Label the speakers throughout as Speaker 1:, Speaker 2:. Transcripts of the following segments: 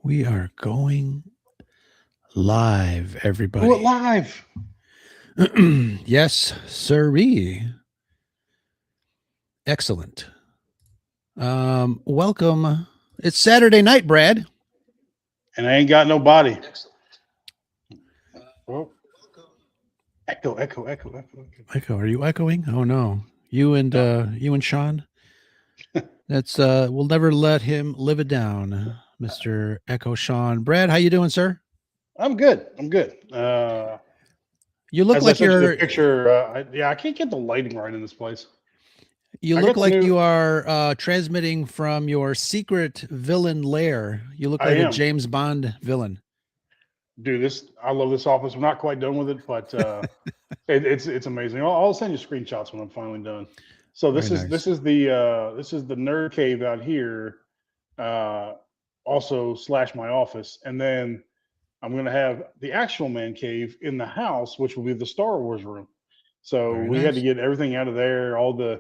Speaker 1: We are going live,
Speaker 2: Do it
Speaker 1: everybody.
Speaker 2: live.
Speaker 1: Yes, sirree. Excellent. Welcome. It's Saturday night, Brad.
Speaker 2: And I ain't got no body. Oh, echo.
Speaker 1: Echo, are you echoing? Oh no. You and Sean. That's we'll never let him live it down, Mr. Echo Sean. Brad, how you doing, sir?
Speaker 2: I'm good.
Speaker 1: You look
Speaker 2: As I
Speaker 1: like
Speaker 2: sent you the
Speaker 1: you're
Speaker 2: picture, I can't get the lighting right in this place.
Speaker 1: you
Speaker 2: I
Speaker 1: look
Speaker 2: got the
Speaker 1: like
Speaker 2: new.
Speaker 1: you are transmitting from your secret villain lair. You look
Speaker 2: I
Speaker 1: like a
Speaker 2: am,
Speaker 1: James Bond villain.
Speaker 2: dude. I love this office. I'm not quite done with it, but it's amazing. I'll send you screenshots when I'm finally done. So
Speaker 1: Very nice.
Speaker 2: this is the nerd cave out here. Uh, Also slash my office, and then I'm going to have the actual man cave in the house, which will be the Star Wars room. So
Speaker 1: Very
Speaker 2: we had to
Speaker 1: nice.
Speaker 2: get everything out of there. All the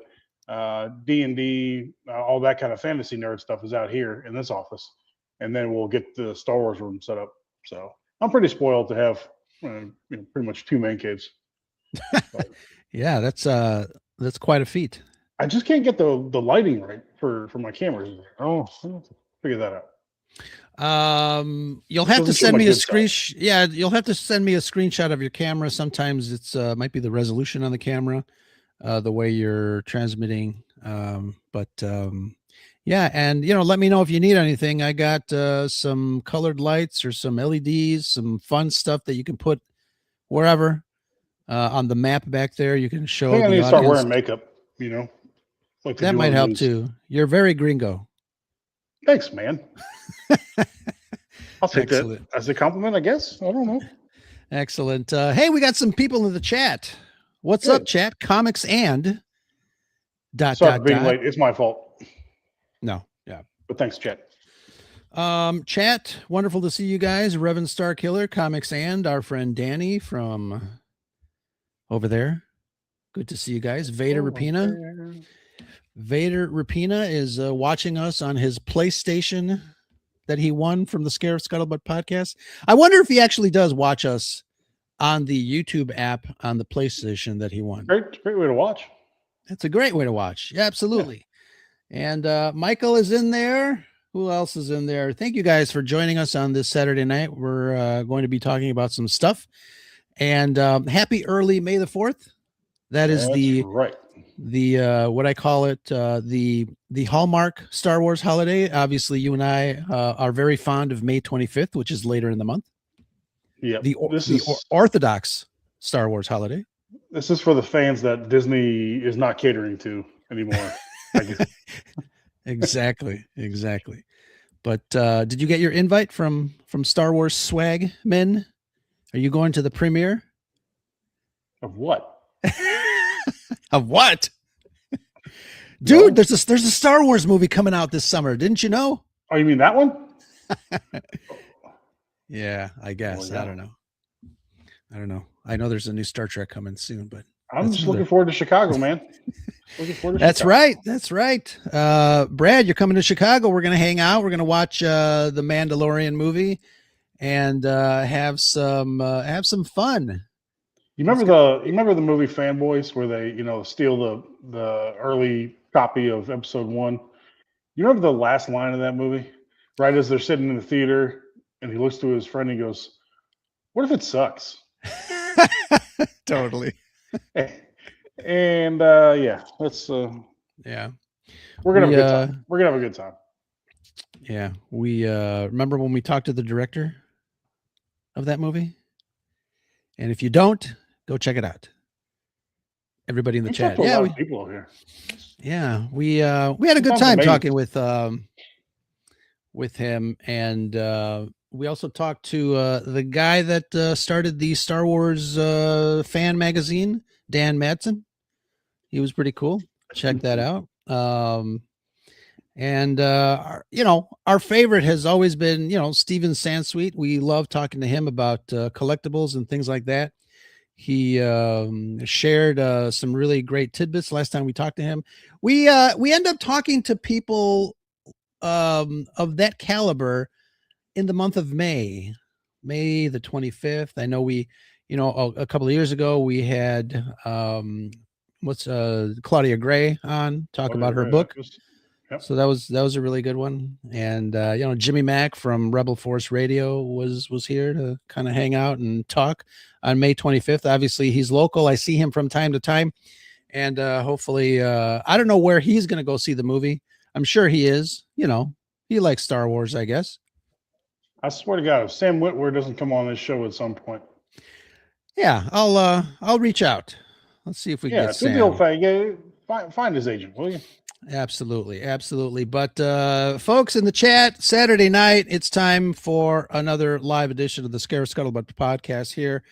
Speaker 2: D&D, all that kind of fantasy nerd stuff is out here in this office, and then we'll get the Star Wars room set up. So I'm pretty spoiled to have pretty much two man caves. But
Speaker 1: Yeah, that's quite a feat.
Speaker 2: I just can't get the lighting right for my cameras. Oh, I'll have to figure that out.
Speaker 1: You'll have to
Speaker 2: Doesn't show
Speaker 1: send
Speaker 2: my
Speaker 1: me a
Speaker 2: good side.
Speaker 1: Yeah, you'll have to send me a screenshot of your camera. Sometimes it's might be the resolution on the camera, the way you're transmitting. But yeah, and let me know if you need anything. I got some colored lights or some LEDs, some fun stuff that you can put wherever on the map back there. You can
Speaker 2: I
Speaker 1: show
Speaker 2: think I need
Speaker 1: the
Speaker 2: to start
Speaker 1: audience.
Speaker 2: wearing makeup. You know, like they
Speaker 1: That
Speaker 2: do
Speaker 1: might
Speaker 2: on the
Speaker 1: help
Speaker 2: news.
Speaker 1: too. You're very gringo.
Speaker 2: Thanks, man. I'll take that
Speaker 1: Excellent.
Speaker 2: as a compliment, I guess. I don't know.
Speaker 1: Excellent. Hey, we got some people in the chat. What's up,
Speaker 2: Good.
Speaker 1: chat? Comics and dot
Speaker 2: Sorry for
Speaker 1: dot
Speaker 2: being
Speaker 1: dot.
Speaker 2: late. It's my fault.
Speaker 1: No, yeah.
Speaker 2: But thanks, Chet.
Speaker 1: Chat. Wonderful to see you guys. Reverend Star Killer, Comics and our friend Danny from over there. Good to see you guys. Vader Rapina. Vader Rapina is watching us on his PlayStation that he won from the Scarif Scuttlebutt podcast. I wonder if he actually does watch us on the YouTube app on the PlayStation that he won.
Speaker 2: Great way to watch.
Speaker 1: That's a great way to watch. Yeah, absolutely. Yeah. And Michael is in there. Who else is in there? Thank you guys for joining us on this Saturday night. We're going to be talking about some stuff. And happy early May the 4th. That is
Speaker 2: That's right.
Speaker 1: the what I call it, the Hallmark Star Wars holiday. Obviously, you and I are very fond of May 25th, which is later in the month.
Speaker 2: Yeah.
Speaker 1: The Orthodox Star Wars holiday.
Speaker 2: This is for the fans that Disney is not catering to anymore.
Speaker 1: Exactly. But did you get your invite from Star Wars Swag Men? Are you going to the premiere?
Speaker 2: Of what?
Speaker 1: Of what? Dude, there's a Star Wars movie coming out this summer. Didn't you know?
Speaker 2: Oh, you mean that one?
Speaker 1: Yeah, I guess.
Speaker 2: Yeah.
Speaker 1: I don't know. I know there's a new Star Trek coming soon, but
Speaker 2: I'm just looking forward to Chicago, man.
Speaker 1: That's right. Brad, you're coming to Chicago. We're going to hang out. We're going to watch the Mandalorian movie and have some fun.
Speaker 2: You remember the movie Fanboys where they steal the early copy of episode 1? You remember the last line of that movie? Right as they're sitting in the theater and he looks to his friend and he goes, "What if it sucks?"
Speaker 1: Totally.
Speaker 2: And yeah, let's
Speaker 1: yeah.
Speaker 2: We're gonna have a good time. We're gonna have a good time.
Speaker 1: Yeah. We remember when we talked to the director of that movie? And if you don't, go check it out. Everybody in the chat.
Speaker 2: Yeah, a lot of people over here.
Speaker 1: Yeah, we had a good time talking with him, and we also talked to the guy that started the Star Wars fan magazine, Dan Madsen. He was pretty cool. Check that out. And our favorite has always been Steven Sansweet. We love talking to him about collectibles and things like that. He shared some really great tidbits last time we talked to him. We end up talking to people of that caliber in the month of May the 25th. I know we, a couple of years ago we had Claudia Gray on talk about her book.
Speaker 2: Yep.
Speaker 1: So that was a really good one. And Jimmy Mack from Rebel Force Radio was here to kind of hang out and talk on May 25th. Obviously he's local. I see him from time to time, and hopefully I don't know where he's going to go see the movie. I'm sure he is, he likes Star Wars, I guess.
Speaker 2: I swear to God, if Sam Witwer doesn't come on this show at some point.
Speaker 1: Yeah, I'll reach out. Let's see if we can get Sam.
Speaker 2: The old thing. Find his agent, will you?
Speaker 1: Absolutely. But folks in the chat, Saturday night, it's time for another live edition of the Scarif Scuttlebutt podcast here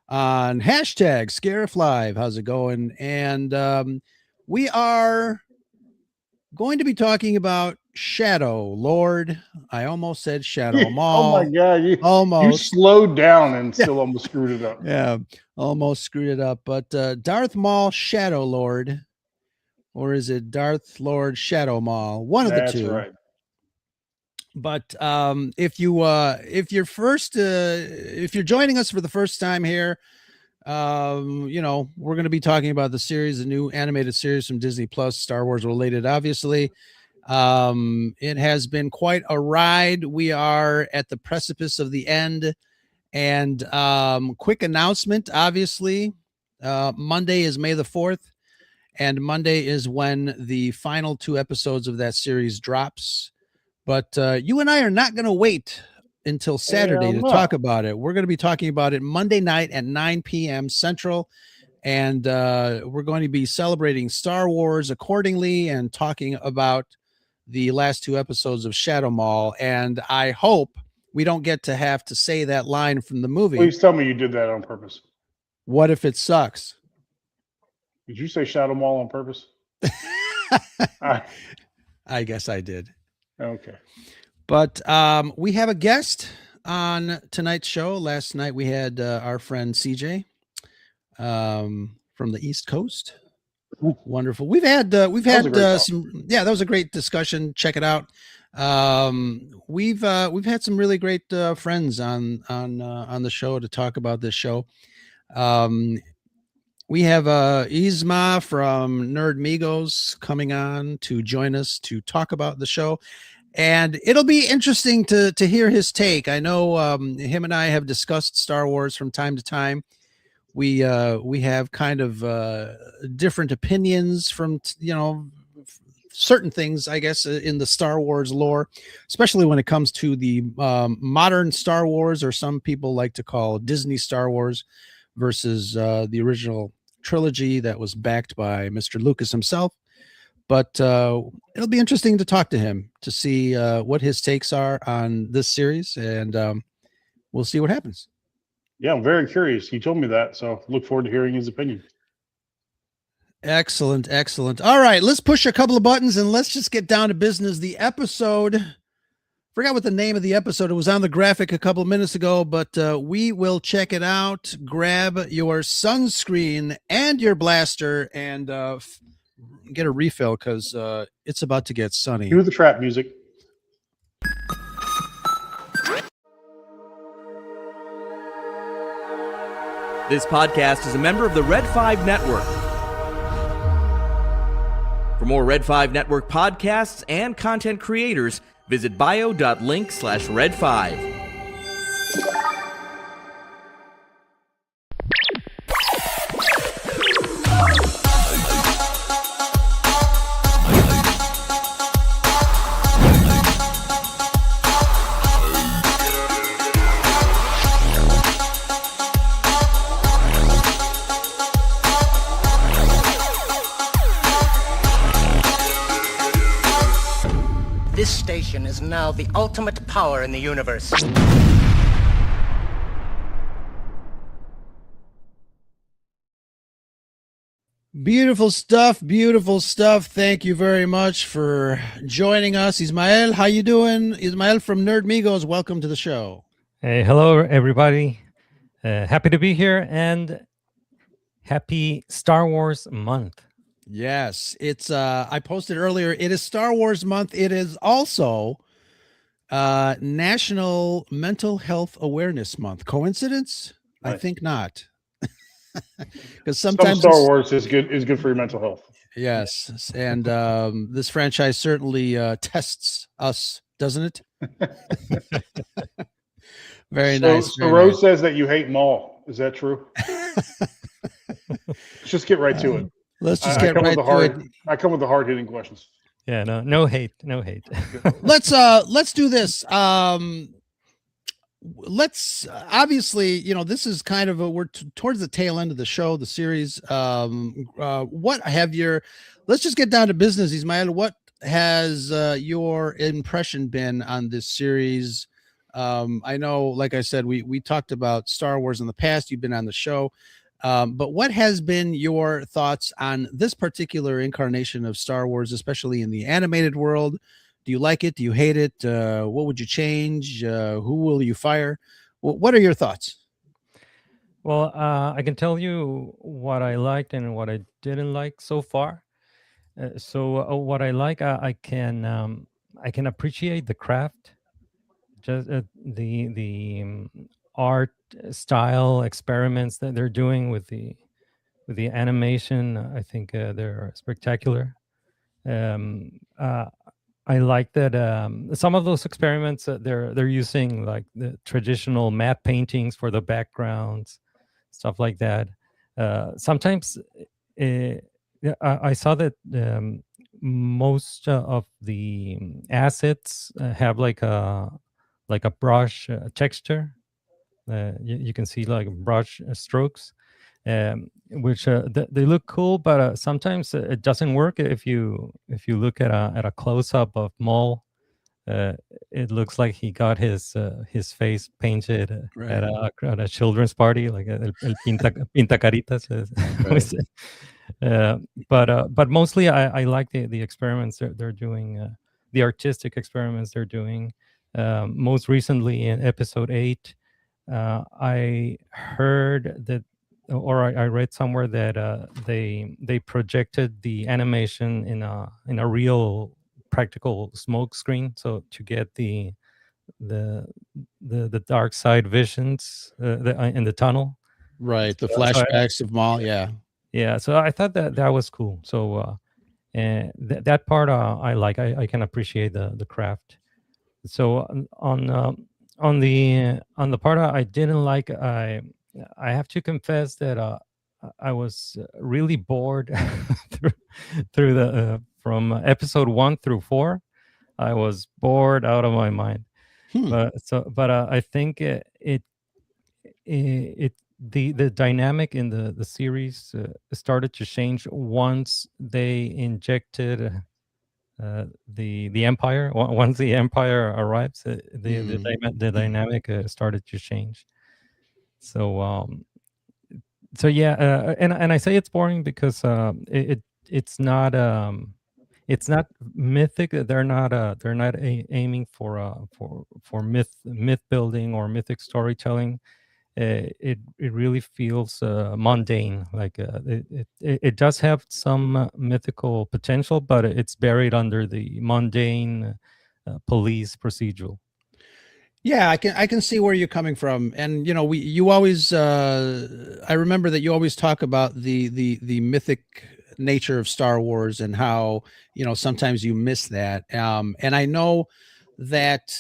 Speaker 1: on hashtag Scarif Live. How's it going? And we are going to be talking about ShadowLord. I almost said Shadow Maul.
Speaker 2: Oh my God. You slowed down and still almost screwed it up.
Speaker 1: Yeah, almost screwed it up. But Darth Maul ShadowLord, or is it Darth Lord Shadow Maul? One of the two.
Speaker 2: That's right.
Speaker 1: But if you're joining us for the first time here, we're going to be talking about the series, the new animated series from Disney Plus, Star Wars related, obviously. It has been quite a ride. We are at the precipice of the end, and quick announcement, obviously, Monday is May the 4th, and Monday is when the final 2 episodes of that series drops. But you and I are not going to wait until Saturday to talk about it. We're going to be talking about it Monday night at 9 p.m. Central. And we're going to be celebrating Star Wars accordingly and talking about the last 2 episodes of Shadow Maul. And I hope we don't get to have to say that line from the movie.
Speaker 2: Please tell me you did that on purpose.
Speaker 1: What if it sucks?
Speaker 2: Did you say Shadow Maul on purpose?
Speaker 1: I guess I did.
Speaker 2: Okay.
Speaker 1: But we have a guest on tonight's show. Last night we had our friend CJ from the East Coast. Wonderful. We've had some. Yeah, that was a great discussion. Check it out. We've had some really great friends on the show to talk about this show. We have Yzma from Nerd Migos coming on to join us to talk about the show. And it'll be interesting to hear his take. I know him and I have discussed Star Wars from time to time. We have kind of different opinions from certain things, I guess, in the Star Wars lore, especially when it comes to the modern Star Wars, or some people like to call Disney Star Wars, versus the original trilogy that was backed by Mr. Lucas himself. But it'll be interesting to talk to him to see what his takes are on this series, and we'll see what happens.
Speaker 2: Yeah, I'm very curious. He told me that, so look forward to hearing his opinion.
Speaker 1: Excellent. All right, let's push a couple of buttons and let's just get down to business. The episode, forgot what the name of the episode. It was on the graphic a couple of minutes ago, but we will check it out. Grab your sunscreen and your blaster and get a refill, because it's about to get sunny.
Speaker 2: Cue the trap music.
Speaker 3: This podcast is a member of the Red 5 Network. For more Red 5 Network podcasts and content creators, visit bio.link/Red5.
Speaker 4: This station is now the ultimate power in the universe.
Speaker 1: Beautiful stuff. Thank you very much for joining us. Ismael, how you doing? Ismael from Nerd Migos, welcome to the show.
Speaker 5: Hey, hello, everybody. Happy to be here, and happy Star Wars month.
Speaker 1: Yes, it's I posted earlier, it is Star Wars month. It is also National Mental Health Awareness Month. Coincidence? I
Speaker 2: Right.
Speaker 1: think not. Because
Speaker 2: Some
Speaker 1: sometimes
Speaker 2: Star Wars is good for your mental health.
Speaker 1: yes, and this franchise certainly tests us, doesn't it? Very nice,
Speaker 2: So
Speaker 1: very nice.
Speaker 2: Rose says that you hate Maul. Is that true? Let's just get right to it.
Speaker 1: Let's just
Speaker 2: I
Speaker 1: get
Speaker 2: come
Speaker 1: right
Speaker 2: with the
Speaker 1: to it.
Speaker 2: hard. I come with the hard hitting questions.
Speaker 5: Yeah, no hate, no hate.
Speaker 1: Let's do this. Let's obviously, this is kind of we're towards the tail end of the show, the series. What have your? Let's just get down to business, Ismail. What has your impression been on this series? I know, like I said, we talked about Star Wars in the past. You've been on the show. But what has been your thoughts on this particular incarnation of Star Wars, especially in the animated world? Do you like it? Do you hate it? What would you change? Who will you fire? What are your thoughts?
Speaker 5: Well, I can tell you what I liked and what I didn't like so far. What I like, I can appreciate the craft, just the art style experiments that they're doing with the animation. I think they're spectacular. I like that some of those experiments they're using like the traditional matte paintings for the backgrounds, stuff like that. Sometimes yeah, I saw that most of the assets have like a brush texture. You can see like brush strokes, which they look cool, but sometimes it doesn't work if you look at a close up of Maul. It looks like he got his face painted
Speaker 1: Right.
Speaker 5: at a children's party, like el pinta caritas. We say. But mostly I like the experiments they're doing, the artistic experiments they're doing. Most recently in episode 8, I heard that, or I read somewhere that they projected the animation in a real practical smoke screen, so to get the the dark side visions in the tunnel.
Speaker 1: Right. The
Speaker 5: So I,
Speaker 1: flashbacks of Maul. Yeah.
Speaker 5: yeah, so I thought that was cool. So and that part I like. I can appreciate the craft. So on the part I didn't like, I have to confess that I was really bored through, through the from episode 1 through 4. I was bored out of my mind. But I think the dynamic in the series started to change once they injected the empire. Once the empire arrives, the dynamic started to change. So yeah, and I say it's boring because it's not mythic. They're not aiming for myth building or mythic storytelling. It really feels mundane. Like it does have some mythical potential, but it's buried under the mundane police procedural.
Speaker 1: Yeah, I can see where you're coming from, and you always I remember that you always talk about the mythic nature of Star Wars and how sometimes you miss that. And I know that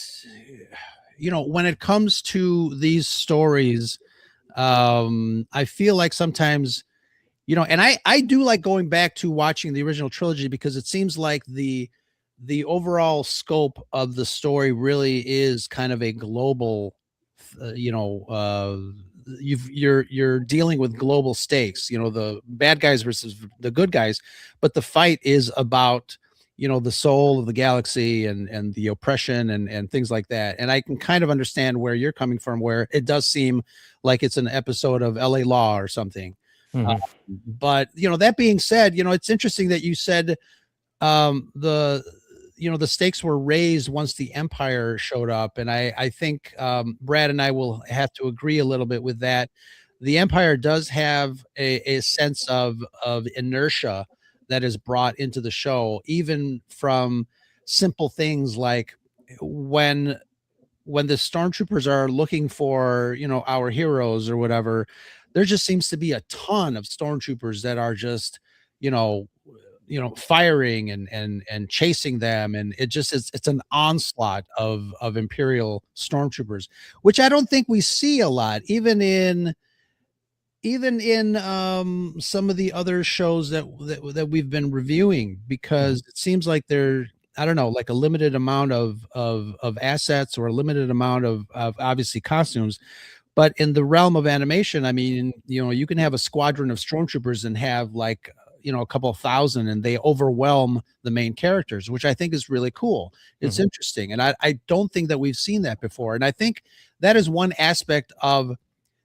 Speaker 1: when it comes to these stories, I feel like sometimes and I do like going back to watching the original trilogy because it seems like the overall scope of the story really is kind of a global you're dealing with global stakes, the bad guys versus the good guys, but the fight is about the soul of the galaxy and the oppression and things like that. And I can kind of understand where you're coming from, where it does seem like it's an episode of LA Law or something. But that being said, it's interesting that you said the stakes were raised once the empire showed up, and I think Brad and I will have to agree a little bit with that. The empire does have a sense of inertia that is brought into the show, even from simple things like when the stormtroopers are looking for, our heroes or whatever, there just seems to be a ton of stormtroopers that are just, you know, firing and chasing them, and it's an onslaught of Imperial stormtroopers, which I don't think we see a lot, even in some of the other shows that we've been reviewing, because it seems like they're, I don't know, like a limited amount of assets, or a limited amount of obviously costumes. But in the realm of animation, I mean, you can have a squadron of stormtroopers and have like, a couple of thousand, and they overwhelm the main characters, which I think is really cool. It's interesting. And I don't think that we've seen that before. And I think that is one aspect of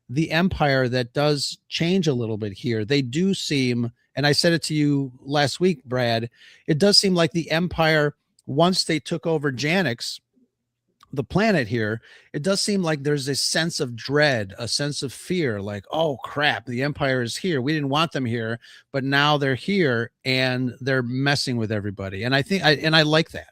Speaker 1: the Empire that does change a little bit here. They do seem, and I said it to you last week, Brad, it does seem like the Empire, once they took over Janix, the planet here, it does seem like there's a sense of dread, a sense of fear, like, oh crap, the Empire is here. We didn't want them here, but now they're here and they're messing with everybody. And I think I like that.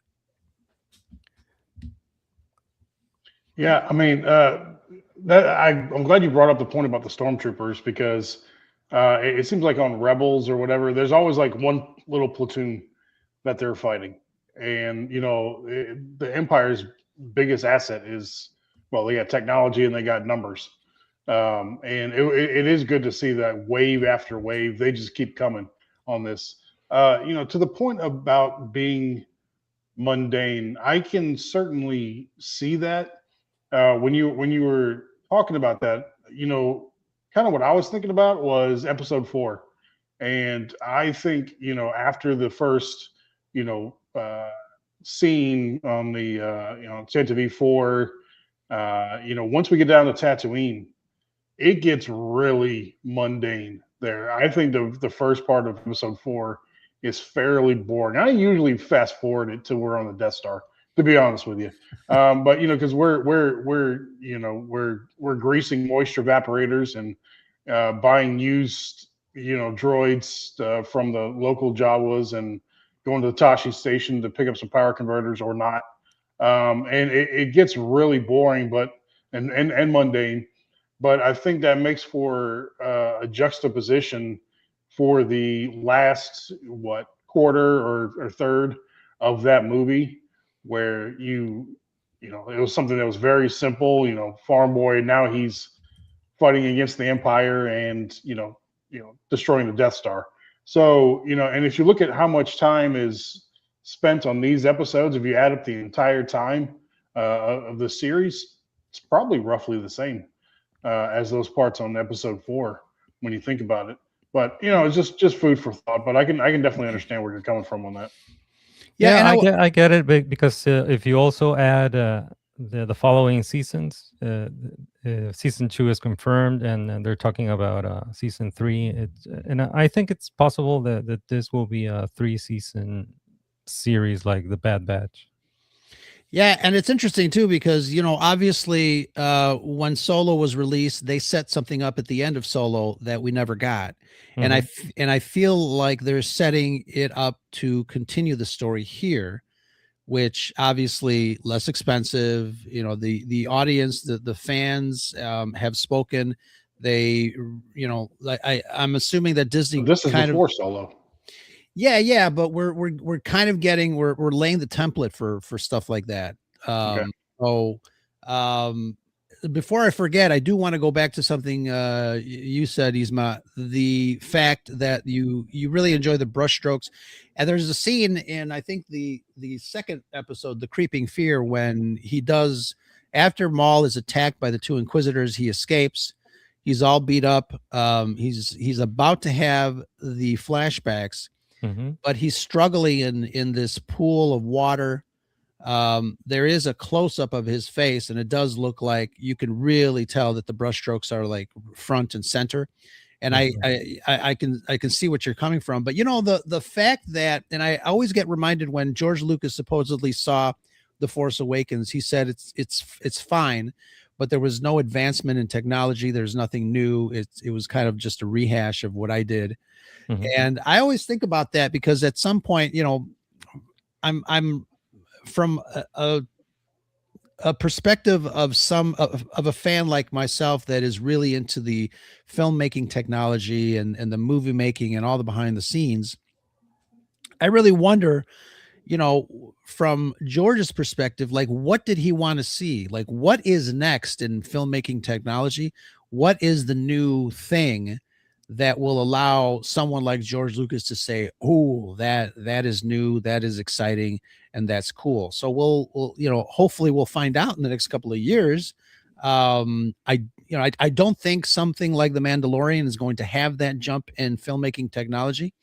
Speaker 2: Yeah, I mean, I'm glad you brought up the point about the stormtroopers, because it seems like on Rebels or whatever, there's always like one little platoon that they're fighting, and the Empire's biggest asset is, well, they got technology and they got numbers, and it is good to see that wave after wave, they just keep coming on this. To the point about being mundane, I can certainly see that. When you were talking about that, kind of what I was thinking about was episode 4. And I think, after the first, scene on the, Santa V4, once we get down to Tatooine, it gets really mundane there. I think the first part of episode 4 is fairly boring. I usually fast forward it till we're on the Death Star, to be honest with you. But because we're greasing moisture evaporators and buying used droids from the local Jawas, and going to the Tashi station to pick up some power converters or not. And it gets really boring, but and mundane. But I think that makes for a juxtaposition for the last quarter or third of that movie, where it was something that was very simple, farm boy. Now he's fighting against the Empire and destroying the Death Star. So and if you look at how much time is spent on these episodes, if you add up the entire time of the series, it's probably roughly the same as those parts on episode 4 when you think about it. But it's just food for thought. But I can definitely understand where you're coming from on that.
Speaker 5: Yeah, I get it, because if you also add the following seasons, season 2 is confirmed, and they're talking about season 3. And I think it's possible that this will be a 3-season series like the Bad Batch.
Speaker 1: Yeah, and it's interesting too, because obviously when Solo was released, they set something up at the end of Solo that we never got. And I feel like they're setting it up to continue the story here, which obviously less expensive. The audience, the fans have spoken. They, I'm assuming that Disney.
Speaker 2: So this is before Solo.
Speaker 1: Yeah, but we're kind of getting, we're laying the template for stuff like that.
Speaker 2: Okay.
Speaker 1: So before I forget, I do want to go back to something you said, Isma, the fact that you really enjoy the brushstrokes. And there's a scene in, I think, the second episode, The Creeping Fear, when he does, after Maul is attacked by the 2 Inquisitors, he escapes. He's all beat up. He's about to have the flashbacks, but he's struggling in this pool of water. There is a close-up of his face, and it does look like you can really tell that the brushstrokes are like front and center. And I can see what you're coming from. But the fact that, and I always get reminded when George Lucas supposedly saw The Force Awakens, he said it's fine, but there was no advancement in technology. There's nothing new. It was kind of just a rehash of what I did. And I always think about that, because at some point, I'm from a a perspective of of a fan like myself that is really into the filmmaking technology and the movie making and all the behind the scenes, I really wonder, from George's perspective, like what did he want to see? Like what is next in filmmaking technology? What is the new thing that will allow someone like George Lucas to say, "Oh, that is new, that is exciting, and that's cool." So we'll hopefully we'll find out in the next couple of years. I don't think something like The Mandalorian is going to have that jump in filmmaking technology,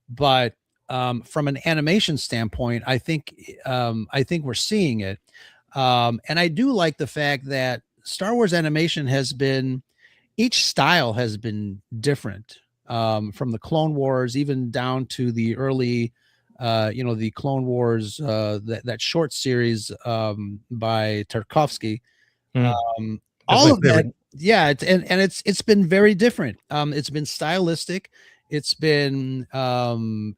Speaker 1: but from an animation standpoint, I think we're seeing it, and I do like the fact that Star Wars animation has been each style has been different, from the Clone Wars even down to the early, the Clone Wars, that short series by Tarkovsky.
Speaker 5: Mm,
Speaker 1: Um,
Speaker 5: that's
Speaker 1: all
Speaker 5: my
Speaker 1: of that,
Speaker 5: favorite.
Speaker 1: yeah, and it's been very different. It's been stylistic, it's been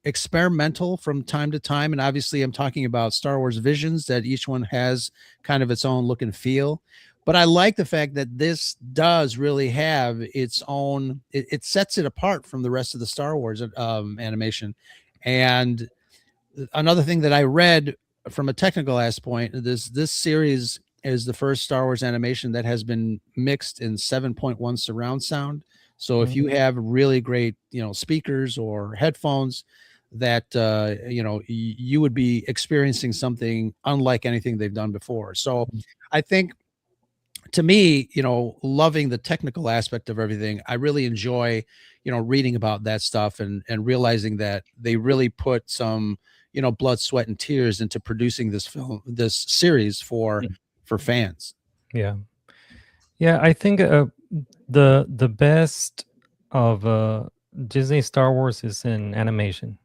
Speaker 1: experimental from time to time, and obviously I'm talking about Star Wars Visions, that each one has kind of its own look and feel. But I like the fact that this does really have its own. It sets it apart from the rest of the Star Wars animation. And another thing that I read from a technical aspect point, this series is the first Star Wars animation that has been mixed in 7.1 surround sound. So if you have really great, speakers or headphones, that you would be experiencing something unlike anything they've done before. So I think, to me, loving the technical aspect of everything, I really enjoy, reading about that stuff and realizing that they really put some, blood, sweat, and tears into producing this series for fans.
Speaker 5: Yeah. Yeah, I think the best of Disney Star Wars is in animation.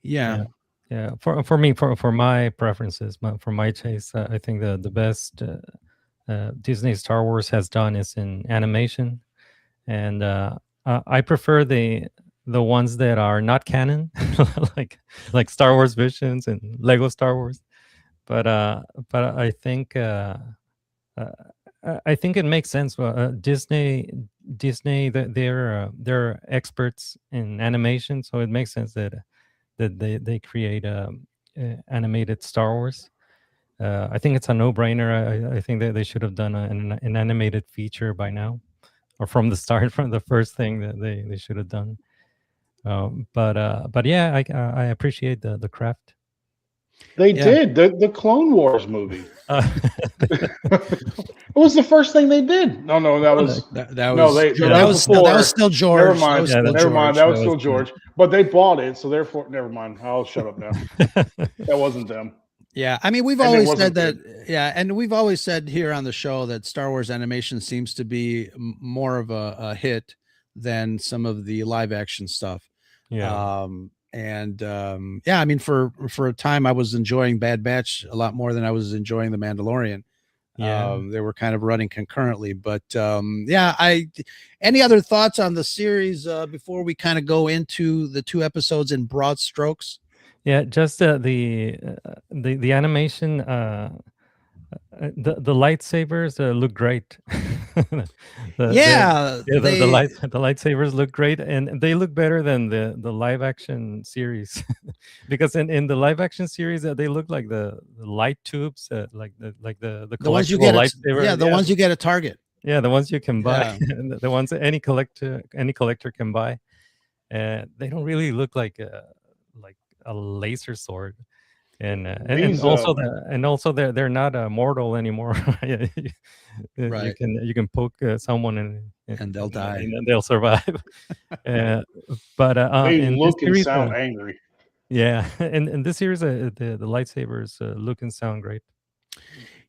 Speaker 1: Yeah.
Speaker 5: Yeah. For me, for my preferences, for my taste, I think the best Disney Star Wars has done is in animation, and I prefer the ones that are not canon, like Star Wars Visions and Lego Star Wars. But I think it makes sense. Disney, they're experts in animation, so it makes sense that they create animated Star Wars. I think it's a no-brainer. I think that they should have done an animated feature by now, or from the start, from the first thing that they should have done. But yeah, I appreciate the craft.
Speaker 2: They
Speaker 1: Yeah.
Speaker 2: did the Clone Wars movie.
Speaker 5: Uh,
Speaker 2: It was the first thing they did. No, that was
Speaker 1: That
Speaker 2: no,
Speaker 1: was
Speaker 2: they
Speaker 1: no,
Speaker 2: that
Speaker 1: that
Speaker 2: was
Speaker 1: was
Speaker 2: before.
Speaker 1: that was still George.
Speaker 2: Never
Speaker 1: That
Speaker 2: mind.
Speaker 1: was
Speaker 5: Yeah,
Speaker 1: still
Speaker 2: Never mind.
Speaker 1: George.
Speaker 2: That was
Speaker 5: That
Speaker 2: still
Speaker 5: was
Speaker 2: George. But they bought it, so therefore, never mind. I'll shut up now. That wasn't them.
Speaker 1: Yeah, I mean, we've
Speaker 2: And it
Speaker 1: always said
Speaker 2: wasn't
Speaker 1: that.
Speaker 2: good.
Speaker 1: Yeah, and we've always said here on the show that Star Wars animation seems to be more of a hit than some of the live action stuff.
Speaker 5: yeah.
Speaker 1: Yeah, I mean, for a time, I was enjoying Bad Batch a lot more than I was enjoying The Mandalorian.
Speaker 5: Yeah.
Speaker 1: They were kind of running concurrently, but yeah. Any other thoughts on the series before we kind of go into the two episodes in broad strokes?
Speaker 5: Yeah, just the animation, the lightsabers look great.
Speaker 1: Yeah,
Speaker 5: The lightsabers look great, and they look better than the live action series, because in the live action series they look like the light tubes, like the
Speaker 1: the ones you
Speaker 5: collectible
Speaker 1: get at,
Speaker 5: lightsaber.
Speaker 1: yeah, the ones you get at Target.
Speaker 5: Yeah, the ones you can buy,
Speaker 1: Yeah.
Speaker 5: the ones that any collector can buy. They don't really look like a laser sword, and
Speaker 2: These
Speaker 5: also they're not mortal anymore.
Speaker 1: Right.
Speaker 5: You can poke someone
Speaker 1: And they'll die.
Speaker 5: and they'll survive. But
Speaker 2: they
Speaker 5: in this
Speaker 2: look and
Speaker 5: series,
Speaker 2: sound angry.
Speaker 5: yeah, in this series, the lightsabers look and sound great.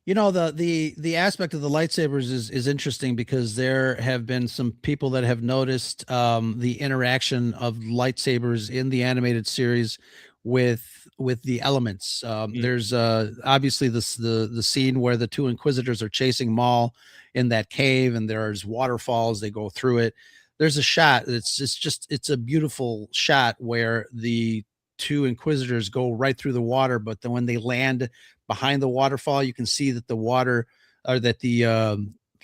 Speaker 1: The aspect of the lightsabers is interesting, because there have been some people that have noticed the interaction of lightsabers in the animated series with the elements. There's obviously the scene where the two Inquisitors are chasing Maul in that cave, and there's waterfalls. They go through it. There's a shot. It's a beautiful shot where the two Inquisitors go right through the water, but then when they land behind the waterfall, you can see that the water, or that the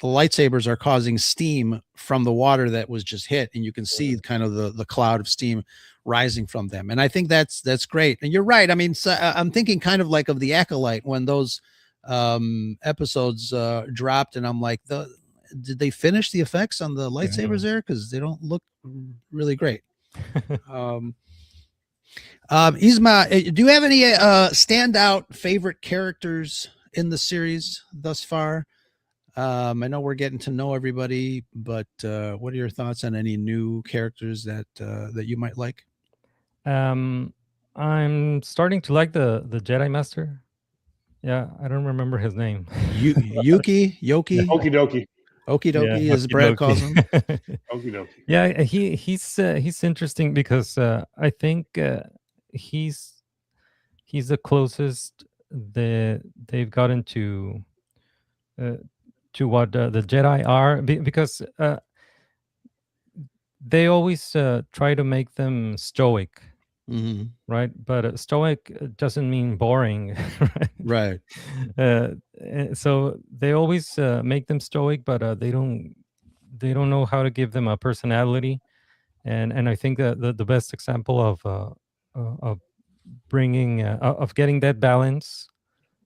Speaker 1: lightsabers are causing steam from the water that was just hit, and you can see kind of the cloud of steam rising from them. And I think that's great. And you're right. I mean, so, I'm thinking kind of like of the Acolyte when those episodes dropped, and I'm like, did they finish the effects on the lightsabers there? Because they don't look really great. Isma, do you have any standout favorite characters in the series thus far? I know we're getting to know everybody, but what are your thoughts on any new characters that you might like?
Speaker 5: I'm starting to like the Jedi Master. Yeah, I don't remember his name.
Speaker 1: Yoki?
Speaker 2: Okie dokie.
Speaker 1: Okie dokie,
Speaker 5: Yeah,
Speaker 1: as Brad calls him.
Speaker 2: Okie dokie.
Speaker 5: Yeah, he's interesting because I think he's the closest they've gotten to what the Jedi are, because they always try to make them stoic, right? But stoic doesn't mean boring, right? So they always make them stoic, but they don't know how to give them a personality. And I think that the best example of bringing of getting that balance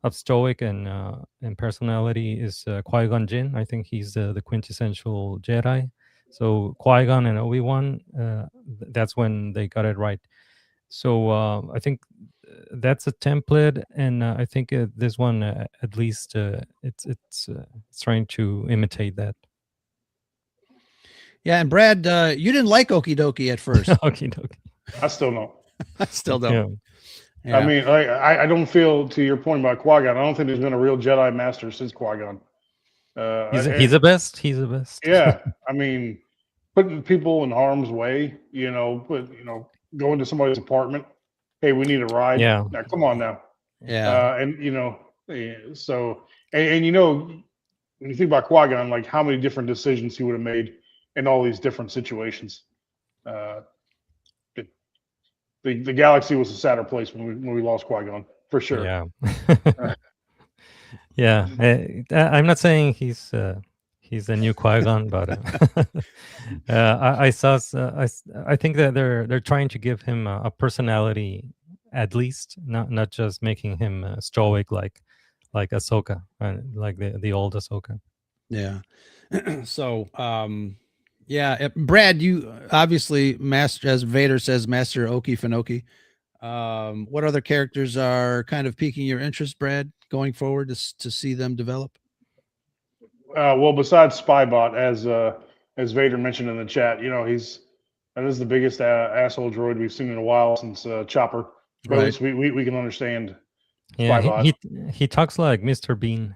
Speaker 5: of stoic and personality is Qui-Gon Jinn. I think he's the quintessential Jedi. So Qui-Gon and Obi-Wan, that's when they got it right. So I think that's a template, and I think this one at least it's trying to imitate that.
Speaker 1: Yeah, and Brad, you didn't like Okie dokie at first.
Speaker 5: Okie dokie.
Speaker 2: I still don't.
Speaker 1: I still don't.
Speaker 5: Yeah.
Speaker 1: Yeah.
Speaker 2: I mean, I don't feel, to your point about Qui-Gon, I don't think there's been a real Jedi Master since Qui-Gon.
Speaker 5: He's the best. He's the best.
Speaker 2: Yeah, I mean, putting people in harm's way, go into somebody's apartment. Hey, we need a ride.
Speaker 5: Yeah.
Speaker 2: Now, come on now.
Speaker 1: Yeah.
Speaker 2: So when you think about Qui-Gon, like how many different decisions he would have made in all these different situations. The galaxy was a sadder place when we lost Qui-Gon, for sure.
Speaker 5: Yeah. Yeah. I'm not saying he's the new Qui-Gon, but I think that they're trying to give him a personality, at least, not just making him stoic like Ahsoka, like the old Ahsoka.
Speaker 1: Yeah. So yeah, Brad, you obviously master, as Vader says, Master Okie Finoki. What other characters are kind of piquing your interest, Brad, going forward to see them develop?
Speaker 2: Well, besides Spybot, as Vader mentioned in the chat, that is the biggest asshole droid we've seen in a while since Chopper. But at least we can understand.
Speaker 5: Yeah,
Speaker 2: Spybot.
Speaker 5: he talks like Mr. Bean.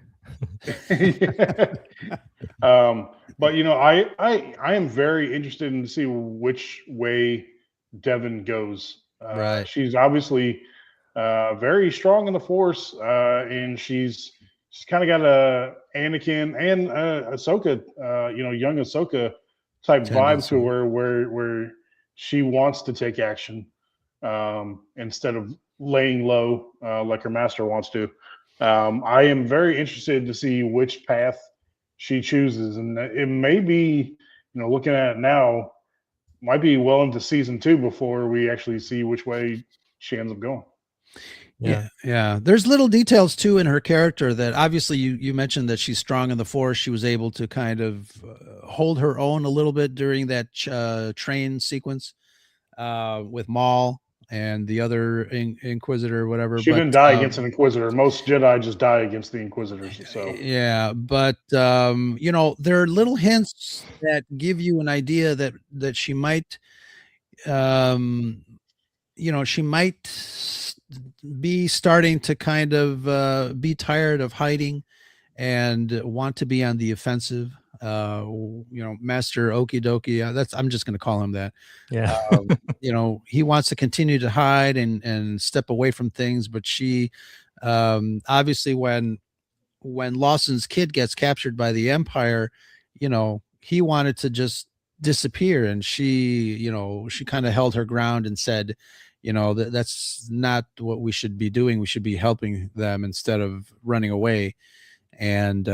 Speaker 2: But I am very interested in to see which way Devin goes.
Speaker 1: Right.
Speaker 2: She's obviously very strong in the Force, and she's kind of got a Anakin and Ahsoka, young Ahsoka type vibe to her, where she wants to take action instead of laying low like her master wants to. I am very interested to see which path she chooses, and it may be, looking at it now, might be well into season 2 before we actually see which way she ends up going.
Speaker 1: Yeah. There's little details too in her character that obviously you mentioned that she's strong in the Force. She was able to kind of hold her own a little bit during that train sequence with Maul and the other Inquisitor or whatever.
Speaker 2: She didn't die against an Inquisitor. Most Jedi just die against the Inquisitors. So
Speaker 1: yeah, but there are little hints that give you an idea that she might, she might be starting to kind of be tired of hiding and want to be on the offensive. Master Okie dokie, I'm just going to call him that.
Speaker 5: Yeah.
Speaker 1: He wants to continue to hide and step away from things, but she obviously when Lawson's kid gets captured by the Empire, he wanted to just disappear, and she kind of held her ground and said, that's not what we should be doing. We should be helping them instead of running away. And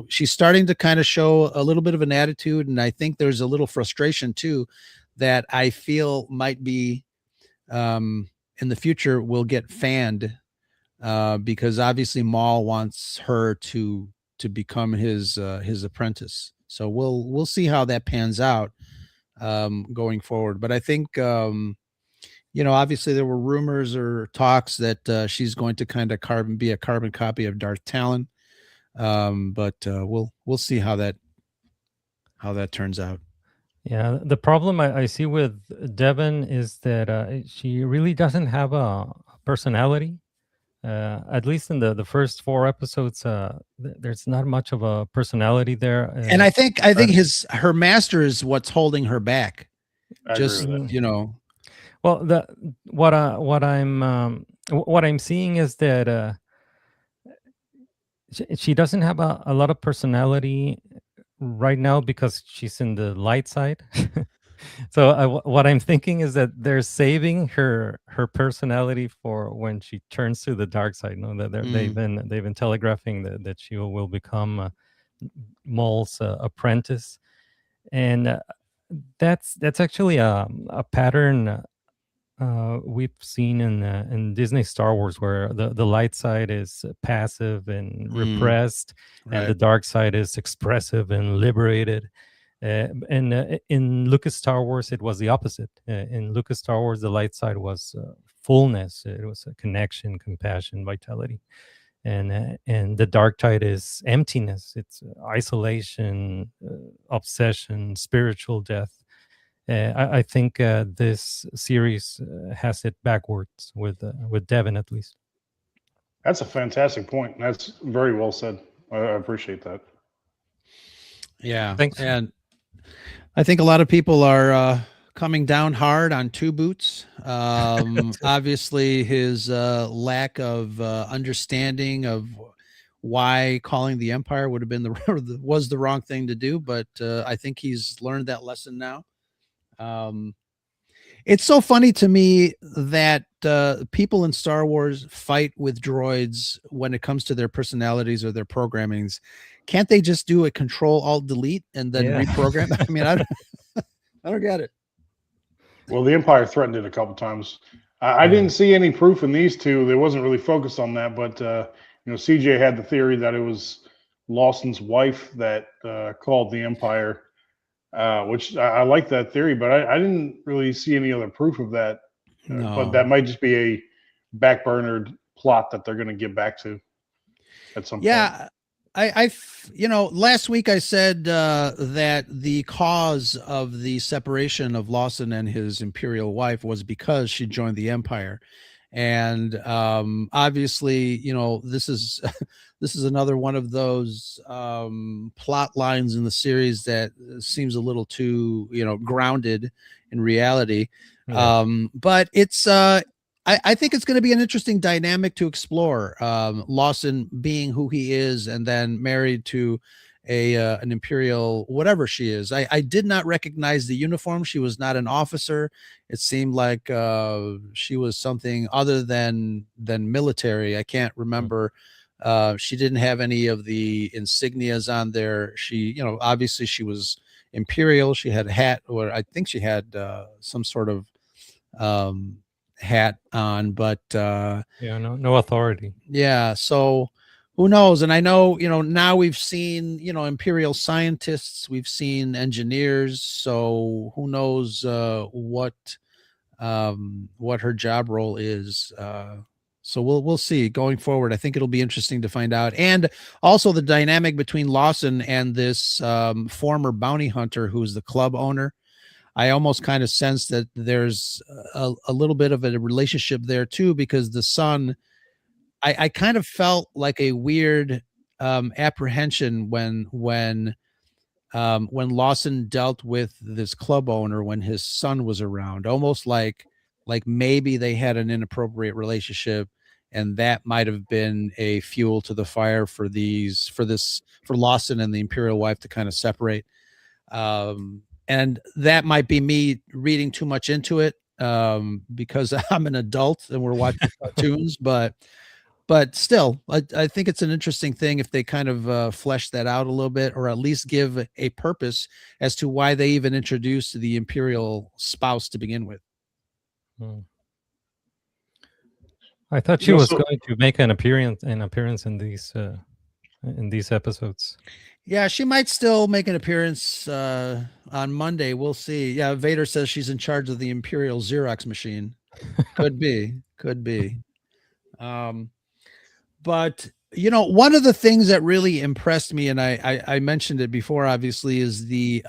Speaker 1: she's starting to kind of show a little bit of an attitude, and I think there's a little frustration too that I feel might be in the future will get fanned because obviously Maul wants her to become his apprentice. So we'll see how that pans out going forward. But I think obviously there were rumors or talks that she's going to kind of be a carbon copy of Darth Talon. But we'll see how that turns out.
Speaker 5: Yeah, the problem I see with Devon is that she really doesn't have a personality. At least in the first 4 episodes, there's not much of a personality there.
Speaker 1: And I think her master is what's holding her back. Just
Speaker 5: well, what I'm seeing is that she doesn't have a lot of personality right now because she's in the light side. So what I'm thinking is that they're saving her personality for when she turns to the dark side. That they've been telegraphing that she will become Maul's apprentice, and that's actually a pattern we've seen in Disney Star Wars, where the light side is passive and repressed,
Speaker 1: right,
Speaker 5: and the dark side is expressive and liberated. And in Lucas Star Wars, it was the opposite. In Lucas Star Wars, the light side was fullness. It was a connection, compassion, vitality. And the dark side is emptiness. It's isolation, obsession, spiritual death. I think this series has it backwards with Devon, at least.
Speaker 2: That's a fantastic point. That's very well said. I appreciate that.
Speaker 1: Yeah,
Speaker 5: thanks.
Speaker 1: And I think a lot of people are coming down hard on Two Boots. Obviously, his lack of understanding of why calling the Empire would have been was the wrong thing to do, but I think he's learned that lesson now. It's so funny to me that people in Star Wars fight with droids when it comes to their personalities or their programmings. Can't they just do a Control-Alt-Delete and then reprogram? I mean, I don't get it.
Speaker 2: Well, the Empire threatened it a couple times. I didn't see any proof in these two. They wasn't really focused on that, but CJ had the theory that it was Lawson's wife that called the Empire. Which I like that theory, but I didn't really see any other proof of that.
Speaker 1: No.
Speaker 2: But that might just be a backburnered plot that they're going to get back to at some point.
Speaker 1: Yeah, I last week I said that the cause of the separation of Lawson and his Imperial wife was because she joined the Empire. And obviously, this is another one of those plot lines in the series that seems a little too, grounded in reality.
Speaker 5: Yeah.
Speaker 1: But it's I think it's going to be an interesting dynamic to explore. Lawson being who he is, and then married to an Imperial, whatever she is. I did not recognize the uniform. She was not an officer. It seemed like she was something other than military. I can't remember. She didn't have any of the insignias on there. She, obviously she was Imperial. She had a hat, or I think she had some sort of hat on, but
Speaker 5: no authority.
Speaker 1: Yeah, so who knows? And I know, now we've seen, Imperial scientists, we've seen engineers, so who knows what her job role is. So we'll see going forward. I think it'll be interesting to find out. And also the dynamic between Lawson and this former bounty hunter who's the club owner. I almost kind of sense that there's a little bit of a relationship there too, because the son, I kind of felt like a weird apprehension when Lawson dealt with this club owner when his son was around, almost like maybe they had an inappropriate relationship, and that might have been a fuel to the fire for Lawson and the Imperial wife to kind of separate. And that might be me reading too much into it. because I'm an adult and we're watching cartoons, but still, I think it's an interesting thing if they kind of flesh that out a little bit, or at least give a purpose as to why they even introduced the Imperial spouse to begin with.
Speaker 5: Hmm. I thought she was going to make an appearance in these episodes.
Speaker 1: Yeah, she might still make an appearance on Monday. We'll see. Yeah, Vader says she's in charge of the Imperial Xerox machine. Could be. But one of the things that really impressed me, and I mentioned it before, obviously, is the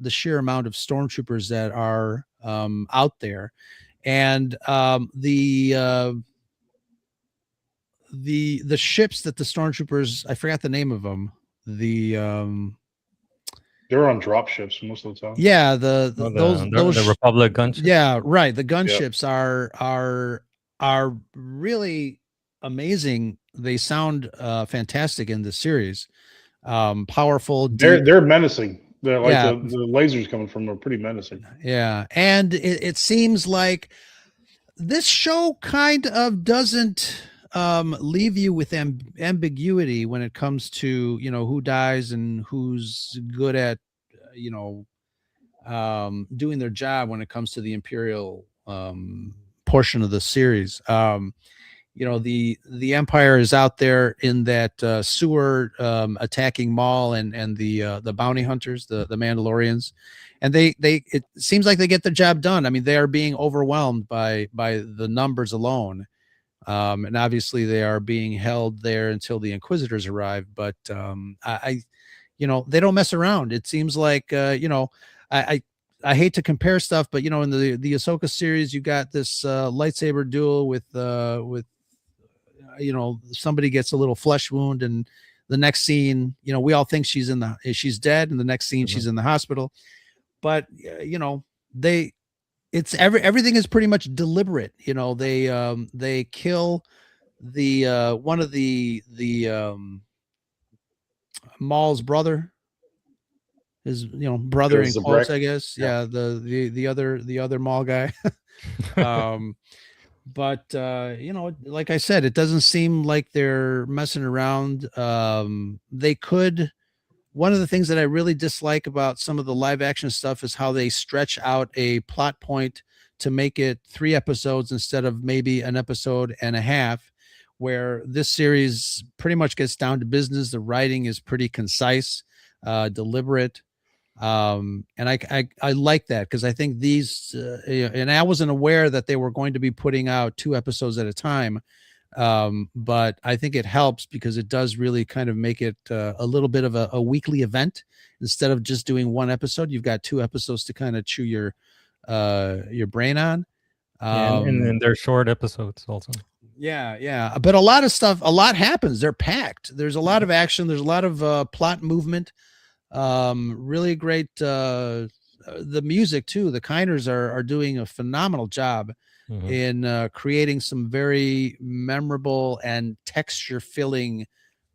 Speaker 1: sheer amount of stormtroopers that are out there, and the ships that the stormtroopers, I forgot the name of them.
Speaker 2: They're on drop ships most of the time.
Speaker 1: Yeah,
Speaker 5: the Republic gunships.
Speaker 1: Yeah, right. The gunships are really amazing. They sound fantastic in the series. Powerful.
Speaker 2: They're menacing. They're like the lasers coming from them are pretty menacing.
Speaker 1: Yeah, and it seems like this show kind of doesn't leave you with ambiguity when it comes to who dies and who's good at doing their job when it comes to the Imperial portion of the series. The Empire is out there in that sewer attacking Maul and the bounty hunters, the Mandalorians, and it seems like they get the job done. I mean, they are being overwhelmed by the numbers alone. And obviously they are being held there until the Inquisitors arrive. But they don't mess around. It seems like I hate to compare stuff, but in the Ahsoka series, you got this lightsaber duel with somebody gets a little flesh wound, and the next scene, we all think she's dead, and the next scene she's in the hospital. But everything is pretty much deliberate. They kill the one of the Maul's brother, his brother in quotes, I guess. Yeah, the other Maul guy. But like I said, it doesn't seem like they're messing around. They could. One of the things that I really dislike about some of the live action stuff is how they stretch out a plot point to make it 3 episodes instead of maybe an episode and a half, where this series pretty much gets down to business. The writing is pretty concise, deliberate. And I like that, because I think these, and I wasn't aware that they were going to be putting out 2 episodes at a time. But I think it helps because it does really kind of make it a little bit of a weekly event. Instead of just doing 1 episode, you've got 2 episodes to kind of chew your brain on.
Speaker 5: And they're short episodes also.
Speaker 1: Yeah. But a lot happens. They're packed. There's a lot of action. There's a lot of plot movement. Really great. The music too. The Kinders are doing a phenomenal job in creating some very memorable and texture filling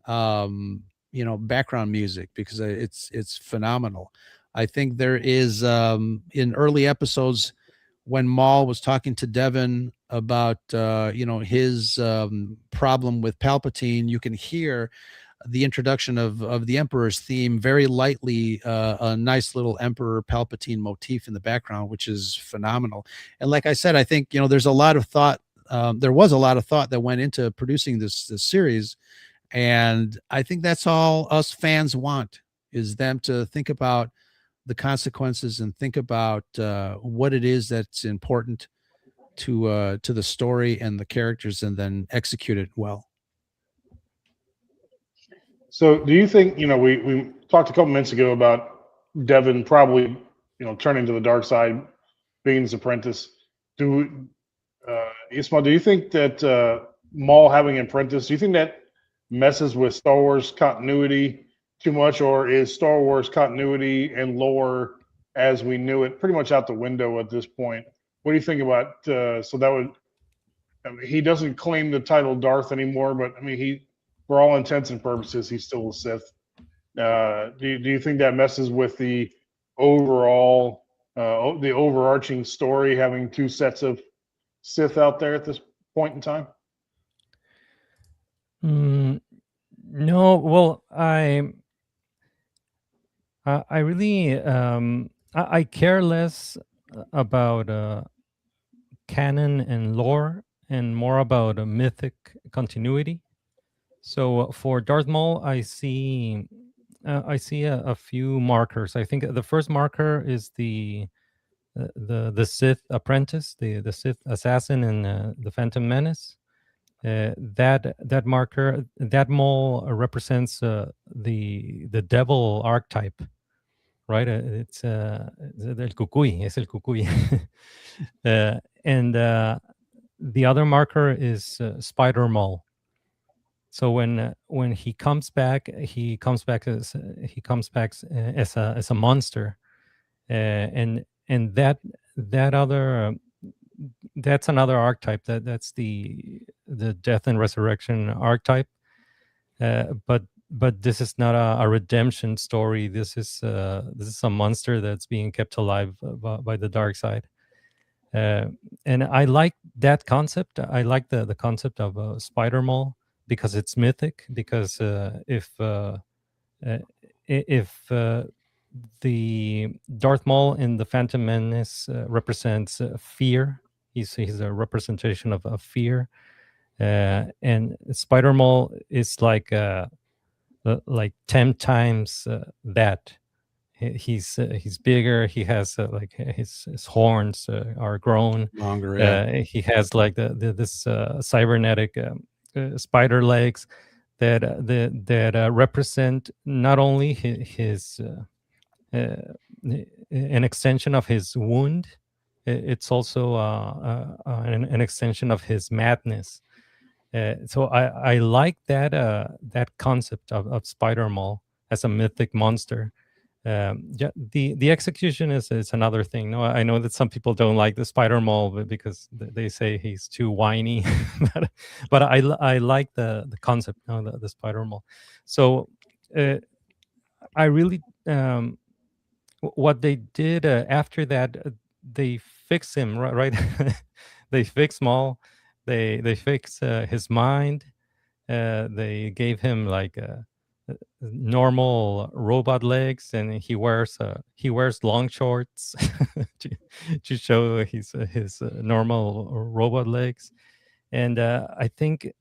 Speaker 1: background music, because it's phenomenal. I think there is in early episodes when Maul was talking to Devin about his problem with Palpatine, you can hear the introduction of the Emperor's theme very lightly, a nice little Emperor Palpatine motif in the background, which is phenomenal. And like I said, I think there's a lot of thought. There was a lot of thought that went into producing this series, and I think that's all us fans want, is them to think about the consequences and think about what it is that's important to the story and the characters, and then execute it well.
Speaker 2: So do you think, we talked a couple minutes ago about Devin probably, turning to the dark side, being his apprentice. Ismail, do you think that Maul having an apprentice, do you think that messes with Star Wars continuity too much, or is Star Wars continuity and lore as we knew it pretty much out the window at this point? What do you think about, he doesn't claim the title Darth anymore, but for all intents and purposes, he's still a Sith. Do you think that messes with the overall the overarching story having two sets of Sith out there at this point in time?
Speaker 5: No, well, I really I care less about canon and lore and more about a mythic continuity. So for Darth Maul, I see a few markers. I think the first marker is the Sith apprentice, the Sith assassin in the Phantom Menace. That marker, that Maul represents the devil archetype, right? It's el cucuy, es el cucuy. And the other marker is Spider Maul. So when he comes back as a monster, and that other that's another archetype. That's the death and resurrection archetype. But this is not a redemption story. This is a monster that's being kept alive by the dark side. And I like that concept. I like the concept of Spider Maul because it's mythic. Because if the Darth Maul in the Phantom Menace represents fear, he's a representation of fear, and Spider Maul is like 10 times that. He's bigger. He has like his horns are grown
Speaker 1: longer. Yeah.
Speaker 5: He has like this cybernetic spider legs that represent not only his an extension of his wound. It's also an extension of his madness. So I like that concept of Spider Maul as a mythic monster. The execution is another thing. No, I know that some people don't like the Spider Maul because they say he's too whiny, but I like the concept, the Spider Maul. So I really what they did after that, they fix him, right? They fix Maul. They fix his mind. They gave him like normal robot legs, and he wears long shorts to show his normal robot legs. And I think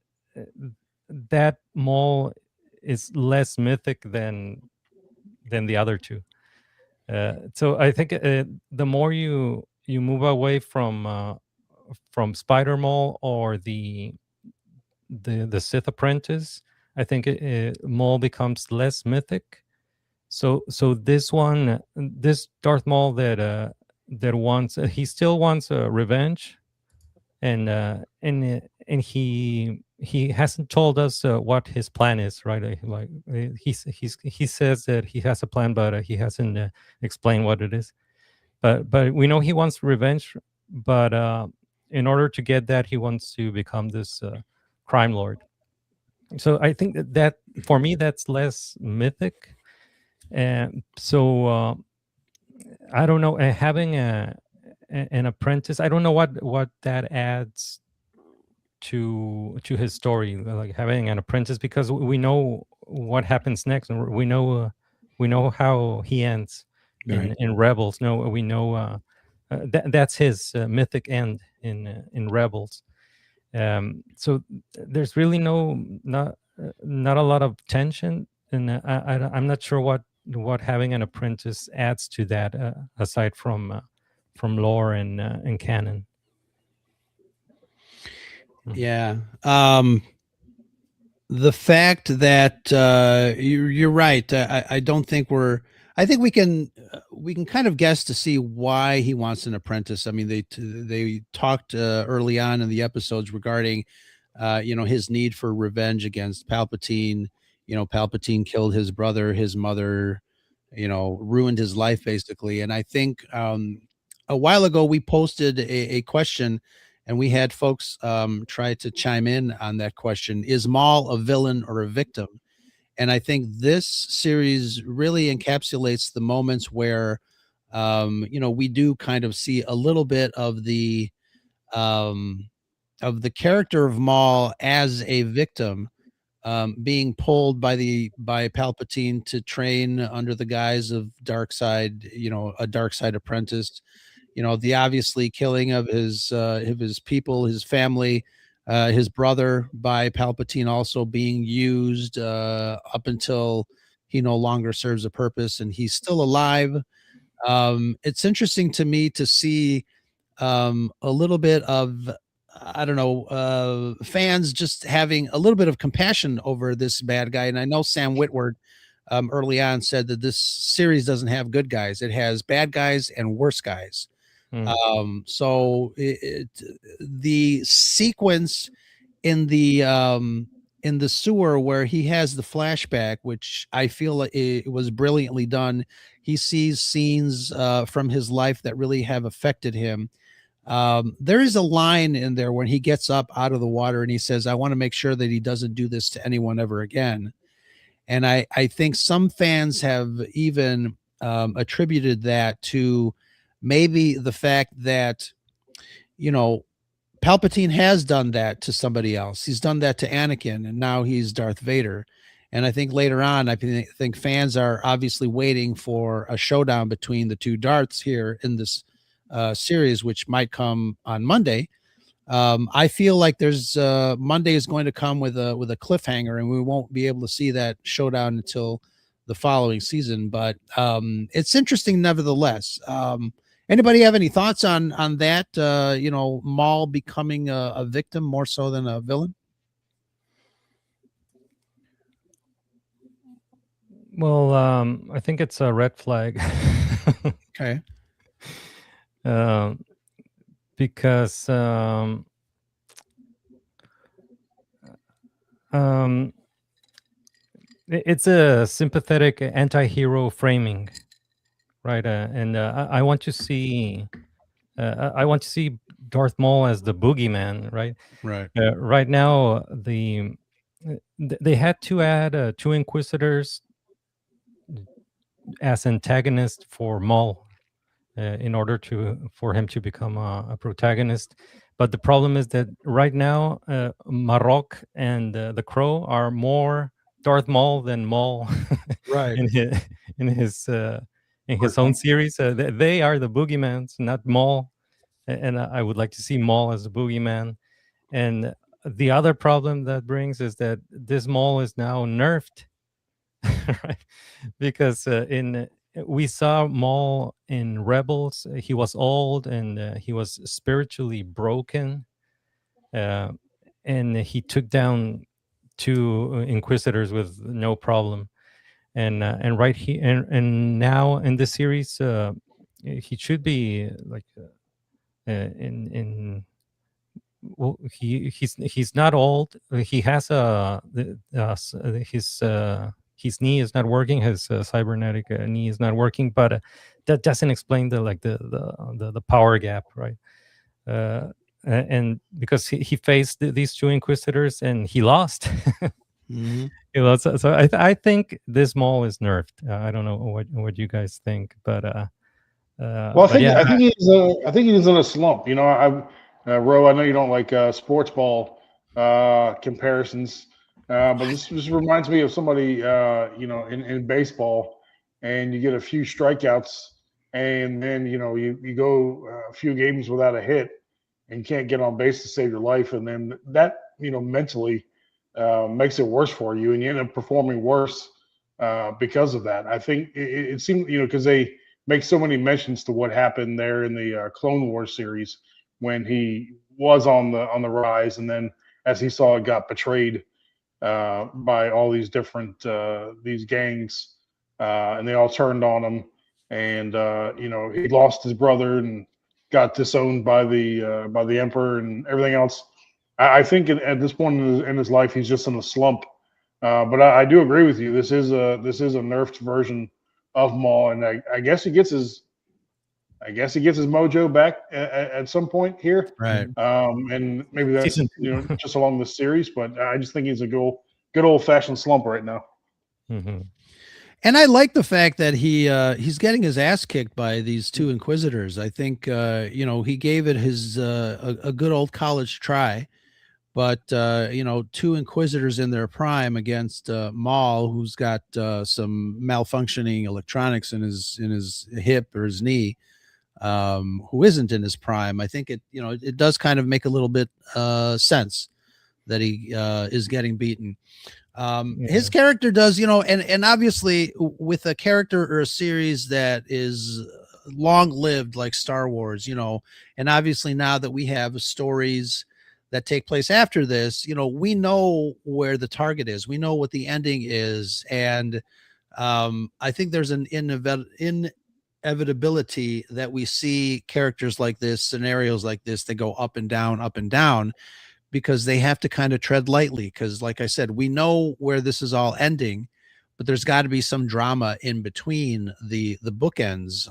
Speaker 5: that Maul is less mythic than the other two. So I think the more you move away from Spider Maul or the Sith apprentice, I think Maul becomes less mythic. So this Darth Maul that wants he still wants revenge, and he hasn't told us what his plan is, right? Like he says that he has a plan, but he hasn't explained what it is. But we know he wants revenge. But in order to get that, he wants to become this crime lord. So I think that for me that's less mythic. And so I don't know, having an apprentice, I don't know what that adds to his story, like having an apprentice, because we know what happens next, and we know how he ends in Rebels. No, we know that's his mythic end in Rebels. So there's really not a lot of tension, and I'm not sure what having an apprentice adds to that, aside from lore and canon.
Speaker 1: Yeah. The fact that you're right. I don't think I think we can kind of guess to see why he wants an apprentice. I mean, they talked early on in the episodes regarding, his need for revenge against Palpatine. Palpatine killed his brother, his mother, ruined his life basically. And I think a while ago we posted a question, and we had folks try to chime in on that question: is Maul a villain or a victim? And I think this series really encapsulates the moments where we do kind of see a little bit of the character of Maul as a victim, being pulled by Palpatine to train under the guise of Darkseid, a Darkseid apprentice. The obviously killing of his people, his family, his brother by Palpatine also being used up until he no longer serves a purpose and he's still alive. It's interesting to me to see a little bit of, I don't know, fans just having a little bit of compassion over this bad guy. And I know Sam Witwer early on said that this series doesn't have good guys. It has bad guys and worse guys. So the sequence in the sewer where he has the flashback, which I feel like it was brilliantly done. He sees scenes from his life that really have affected him. There is a line in there when he gets up out of the water and he says, I want to make sure that he doesn't do this to anyone ever again. And I think some fans have even attributed that to maybe the fact that, Palpatine has done that to somebody else. He's done that to Anakin, and now he's Darth Vader. And I think later on, I think fans are obviously waiting for a showdown between the two Darths here in this series, which might come on Monday. I feel like there's Monday is going to come with a cliffhanger, and we won't be able to see that showdown until the following season. But it's interesting nevertheless. Anybody have any thoughts on that? Maul becoming a victim more so than a villain?
Speaker 5: Well, I think it's a red flag.
Speaker 1: Okay.
Speaker 5: Because it's a sympathetic anti-hero framing, right? And I want to see Darth Maul as the boogeyman, right?
Speaker 1: Right.
Speaker 5: Right now, they had to add 2 Inquisitors as antagonists for Maul in order for him to become a protagonist. But the problem is that right now, Marok and the Crow are more Darth Maul than Maul,
Speaker 1: Right.
Speaker 5: in his own series. They are the boogeymans, not Maul. And I would like to see Maul as a boogeyman. And the other problem that brings is that this Maul is now nerfed, right? Because we saw Maul in Rebels. He was old and he was spiritually broken, and he took down 2 Inquisitors with no problem. And right here and now in the series, he should be like well, he's not old. He has his knee is not working. His cybernetic knee is not working, but that doesn't explain the power gap, right? And because he faced these 2 Inquisitors and he lost.
Speaker 1: Mm-hmm.
Speaker 5: So I think this Maul is nerfed. I don't know what you guys think, but
Speaker 2: well, I think he's in a slump. Ro, I know you don't like sports ball comparisons, but this reminds me of somebody in baseball, and you get a few strikeouts, and then you go a few games without a hit, and you can't get on base to save your life, and then that mentally makes it worse for you, and you end up performing worse because of that. I think it seemed because they make so many mentions to what happened there in the Clone Wars series when he was on the rise, and then as he saw it got betrayed by all these different these gangs, and they all turned on him, and he lost his brother and got disowned by the Emperor and everything else. I think at this point in his life, he's just in a slump. But I do agree with you. This is a nerfed version of Maul, and I guess he gets his mojo back at some point here.
Speaker 1: Right.
Speaker 2: And maybe that's just along the series, but I just think he's a good old fashioned slump right now.
Speaker 5: Mm-hmm.
Speaker 1: And I like the fact that he's getting his ass kicked by these two Inquisitors. I think he gave it his a good old college try, but two Inquisitors in their prime against Maul, who's got some malfunctioning electronics in his hip or his knee, who isn't in his prime. I think it does kind of make a little bit sense that he is getting beaten. His character does, and obviously with a character or a series that is long lived like Star Wars, and obviously now that we have stories that take place after this, we know where the target is, we know what the ending is, and I think there's an inevitability that we see characters like this, scenarios like this, that go up and down, because they have to kind of tread lightly, because like I said, we know where this is all ending, but there's got to be some drama in between the bookends,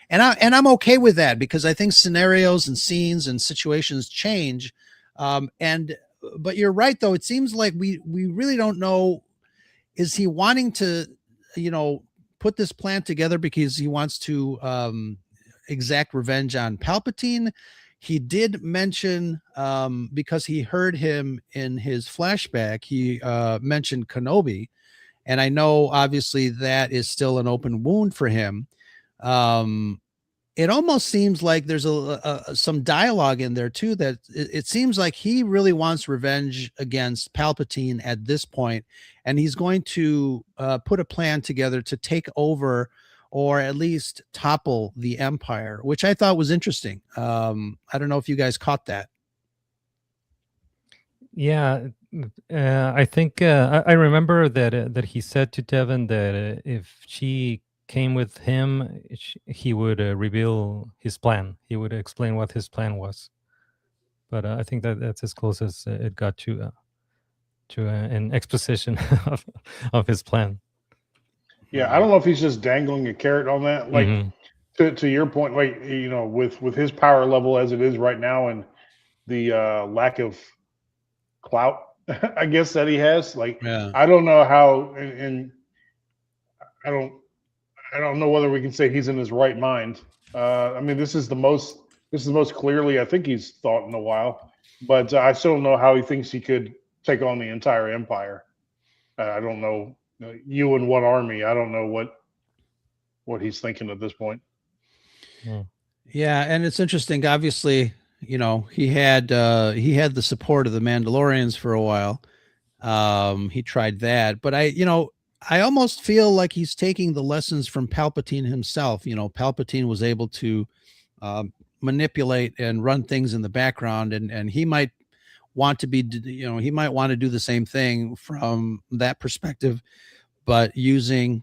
Speaker 1: and I'm okay with that, because I think scenarios and scenes and situations change, but you're right, though, it seems like we really don't know, is he wanting to put this plan together because he wants to exact revenge on Palpatine? He did mention, because he heard him in his flashback, he mentioned Kenobi. And I know, obviously, that is still an open wound for him. It almost seems like there's some dialogue in there, too, that it seems like he really wants revenge against Palpatine at this point, and he's going to put a plan together to take over or at least topple the Empire, which I thought was interesting. I don't know if you guys caught that.
Speaker 5: Yeah, I think I remember that he said to Devin that if she came with him, he would reveal his plan. He would explain what his plan was. But I think that's as close as it got to an exposition of his plan.
Speaker 2: Yeah, I don't know if he's just dangling a carrot on that. Like, to your point, like, with his power level as it is right now, and the lack of clout, I guess, that he has. Like,
Speaker 1: Yeah.
Speaker 2: I don't know how, and I don't know whether we can say he's in his right mind. I mean, this is the most clearly I think he's thought in a while, but I still don't know how he thinks he could take on the entire Empire. I don't know. You and what army? I don't know what he's thinking at this point.
Speaker 1: Yeah, and it's interesting. Obviously, he had the support of the Mandalorians for a while. He tried that, but I almost feel like he's taking the lessons from Palpatine himself. Palpatine was able to manipulate and run things in the background, and he might want to be, he might want to do the same thing from that perspective, but using,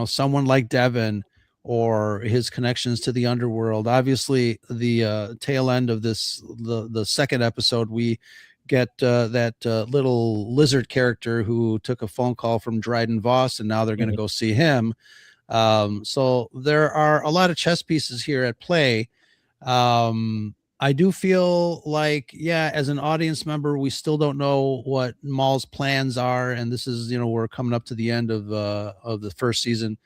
Speaker 1: someone like Devin or his connections to the underworld. Obviously, the tail end of the second episode, we get that little lizard character who took a phone call from Dryden Voss, and now they're going to go see him. So there are a lot of chess pieces here at play. I do feel like, as an audience member, we still don't know what Maul's plans are, and this is, we're coming up to the end of the first season.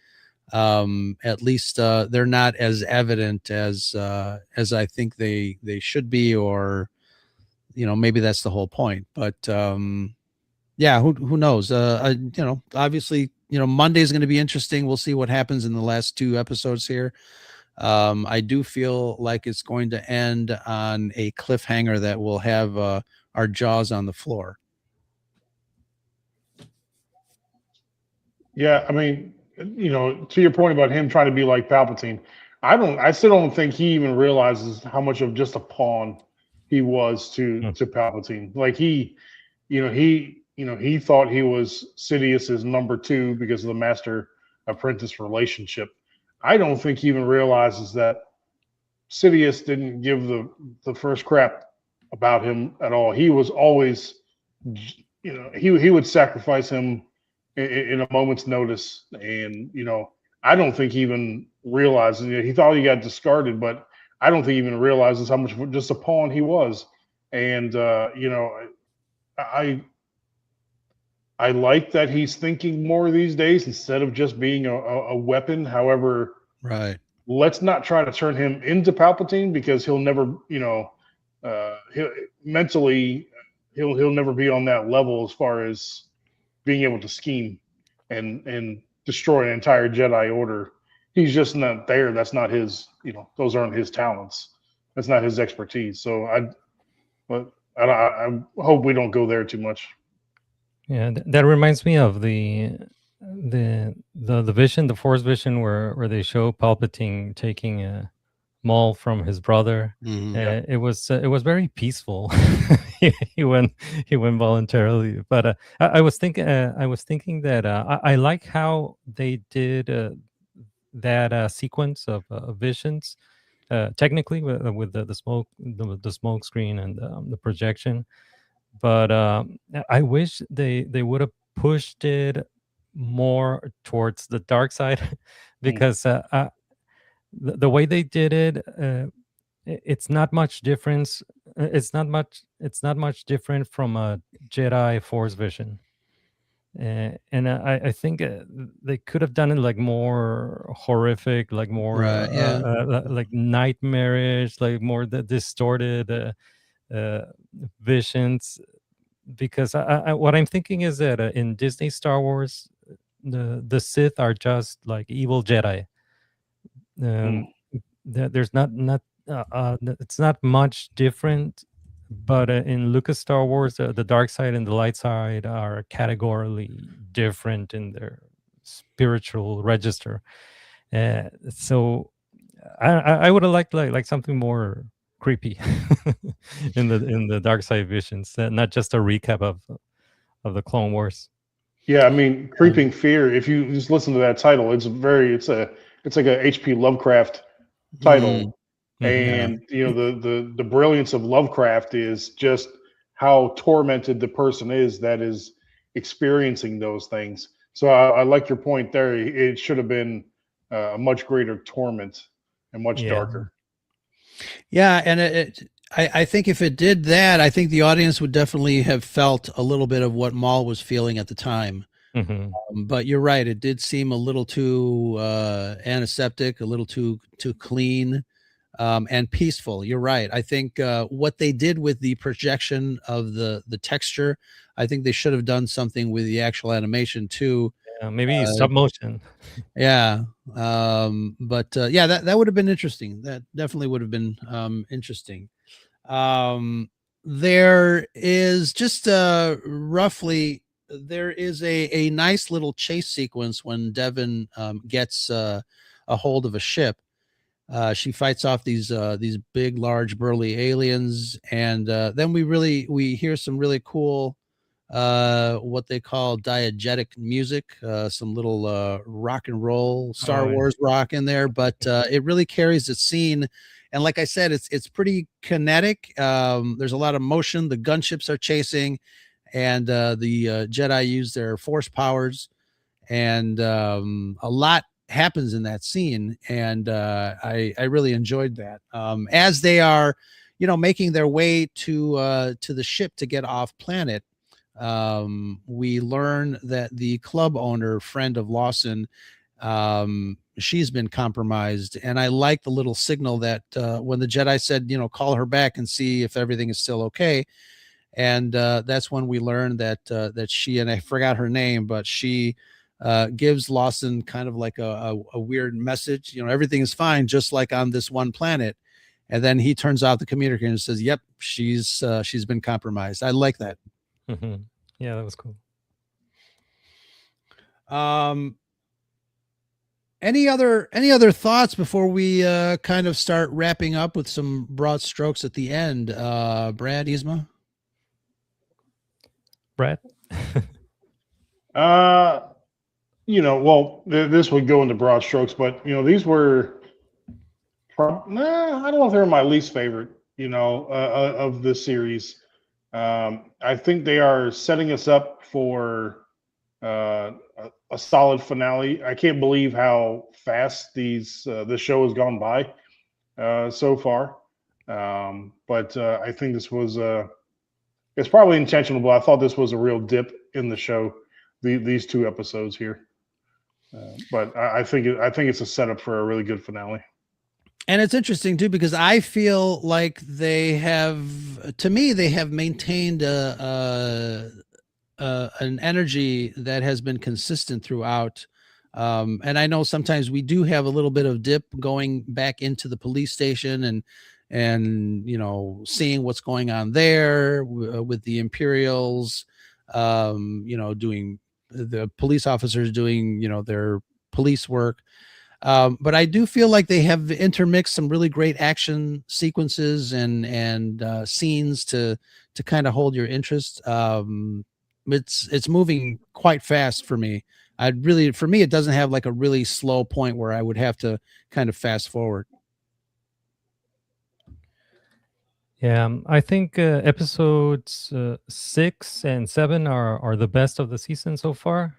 Speaker 1: At least they're not as evident as I think they should be, or maybe that's the whole point. But who knows? Obviously, Monday's going to be interesting. We'll see what happens in the last two episodes here. I do feel like it's going to end on a cliffhanger that will have our jaws on the floor.
Speaker 2: Yeah, I mean, to your point about him trying to be like Palpatine, I still don't think he even realizes how much of just a pawn he was to Palpatine. Like, he thought he was Sidious's number two because of the master apprentice relationship. I don't think he even realizes that Sidious didn't give the first crap about him at all. He was always, he would sacrifice him in a moment's notice. And, I don't think he even realizes, he thought he got discarded, but I don't think he even realizes how much just a pawn he was. And, I like that he's thinking more these days instead of just being a weapon. However,
Speaker 1: Right.
Speaker 2: let's not try to turn him into Palpatine because he'll never, he'll mentally he'll never be on that level as far as being able to scheme and destroy an entire Jedi Order. He's just not there. That's not his. Those aren't his talents. That's not his expertise. So I hope we don't go there too much.
Speaker 5: Yeah, that reminds me of the vision, the Force vision, where they show Palpatine taking a Maul from his brother.
Speaker 1: Mhm.
Speaker 5: It was very peaceful. he went voluntarily, but I was thinking that I like how they did that sequence of visions. Technically, with the smoke screen and the projection, but I wish they would have pushed it more towards the dark side because the way they did it, it's not much difference. It's not much different from a Jedi Force vision. And I think they could have done it like more horrific, like more
Speaker 1: Right. Yeah.
Speaker 5: like nightmarish, like more the distorted uh, visions. Because what I'm thinking is that in Disney Star Wars, the Sith are just like evil Jedi. Um, there's not it's not much different, but in Lucas Star Wars, the dark side and the light side are categorically different in their spiritual register. So I would have liked like something more creepy in the dark side visions, not just a recap of the Clone Wars.
Speaker 2: Yeah, I mean, creeping fear. If you just listen to that title, it's like a H.P. Lovecraft
Speaker 1: Mhm.
Speaker 2: title,
Speaker 1: Yeah.
Speaker 2: and the brilliance of Lovecraft is just how tormented the person is that is experiencing those things. So I like your point there. It should have been a much greater torment and much
Speaker 5: Yeah.
Speaker 2: darker.
Speaker 1: Yeah, and I think if it did that, I think the audience would definitely have felt a little bit of what Maul was feeling at the time.
Speaker 5: Hmm.
Speaker 1: But you're right; it did seem a little too antiseptic, a little too clean, and peaceful. You're right. I think what they did with the projection of the texture, I think they should have done something with the actual animation too.
Speaker 5: Yeah, maybe stop motion.
Speaker 1: Yeah. But yeah, that would have been interesting. That definitely would have been interesting. There is just roughly there is a nice little chase sequence when Devin gets a hold of a ship. She fights off these big, large, burly aliens, and then we hear some really cool what they call diegetic music, some little rock and roll Star
Speaker 5: Oh, yeah.
Speaker 1: Wars rock in there, but it really carries the scene. And like I said, it's pretty kinetic. There's a lot of motion. The gunships are chasing, and the Jedi use their force powers, and a lot happens in that scene. And I really enjoyed that. As they are, making their way to the ship to get off planet, we learn that the club owner, friend of Lawson, she's been compromised. And I like the little signal that when the Jedi said, call her back and see if everything is still okay. And that's when we learn that she, and I forgot her name, but she gives Lawson kind of like a weird message. Everything is fine, just like on this one planet. And then he turns out the communicator and says, "Yep, she's been compromised." I like that.
Speaker 5: Hmm. Yeah, that was cool.
Speaker 1: Any other thoughts before we kind of start wrapping up with some broad strokes at the end? Brad, Yzma?
Speaker 5: Brad?
Speaker 2: This would go into broad strokes, but these were, I don't know if they're my least favorite, of the series. I think they are setting us up for a solid finale. I can't believe how fast this show has gone by so far. But I think this was it's probably intentional, but I thought this was a real dip in the show. these 2 episodes here. But I think it's a setup for a really good finale.
Speaker 1: And it's interesting too, because I feel like they have, to me, they have maintained an energy that has been consistent throughout. And I know sometimes we do have a little bit of dip going back into the police station and seeing what's going on there with the Imperials, doing the police officers doing their police work. But I do feel like they have intermixed some really great action sequences and scenes to kind of hold your interest. It's moving quite fast for me. For me, it doesn't have like a really slow point where I would have to kind of fast forward.
Speaker 5: Yeah, I think episodes 6 and 7 are the best of the season so far,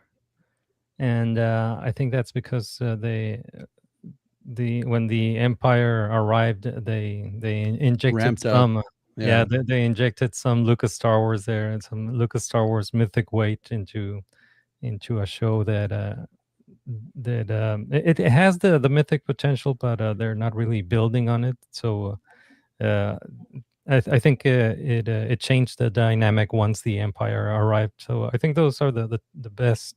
Speaker 5: and I think that's because when the Empire arrived, they injected
Speaker 1: Ramped up.
Speaker 5: some. They injected some Lucas Star Wars there and some Lucas Star Wars mythic weight into a show that it has the mythic potential, but they're not really building on it. So I think it changed the dynamic once the Empire arrived. So I think those are the best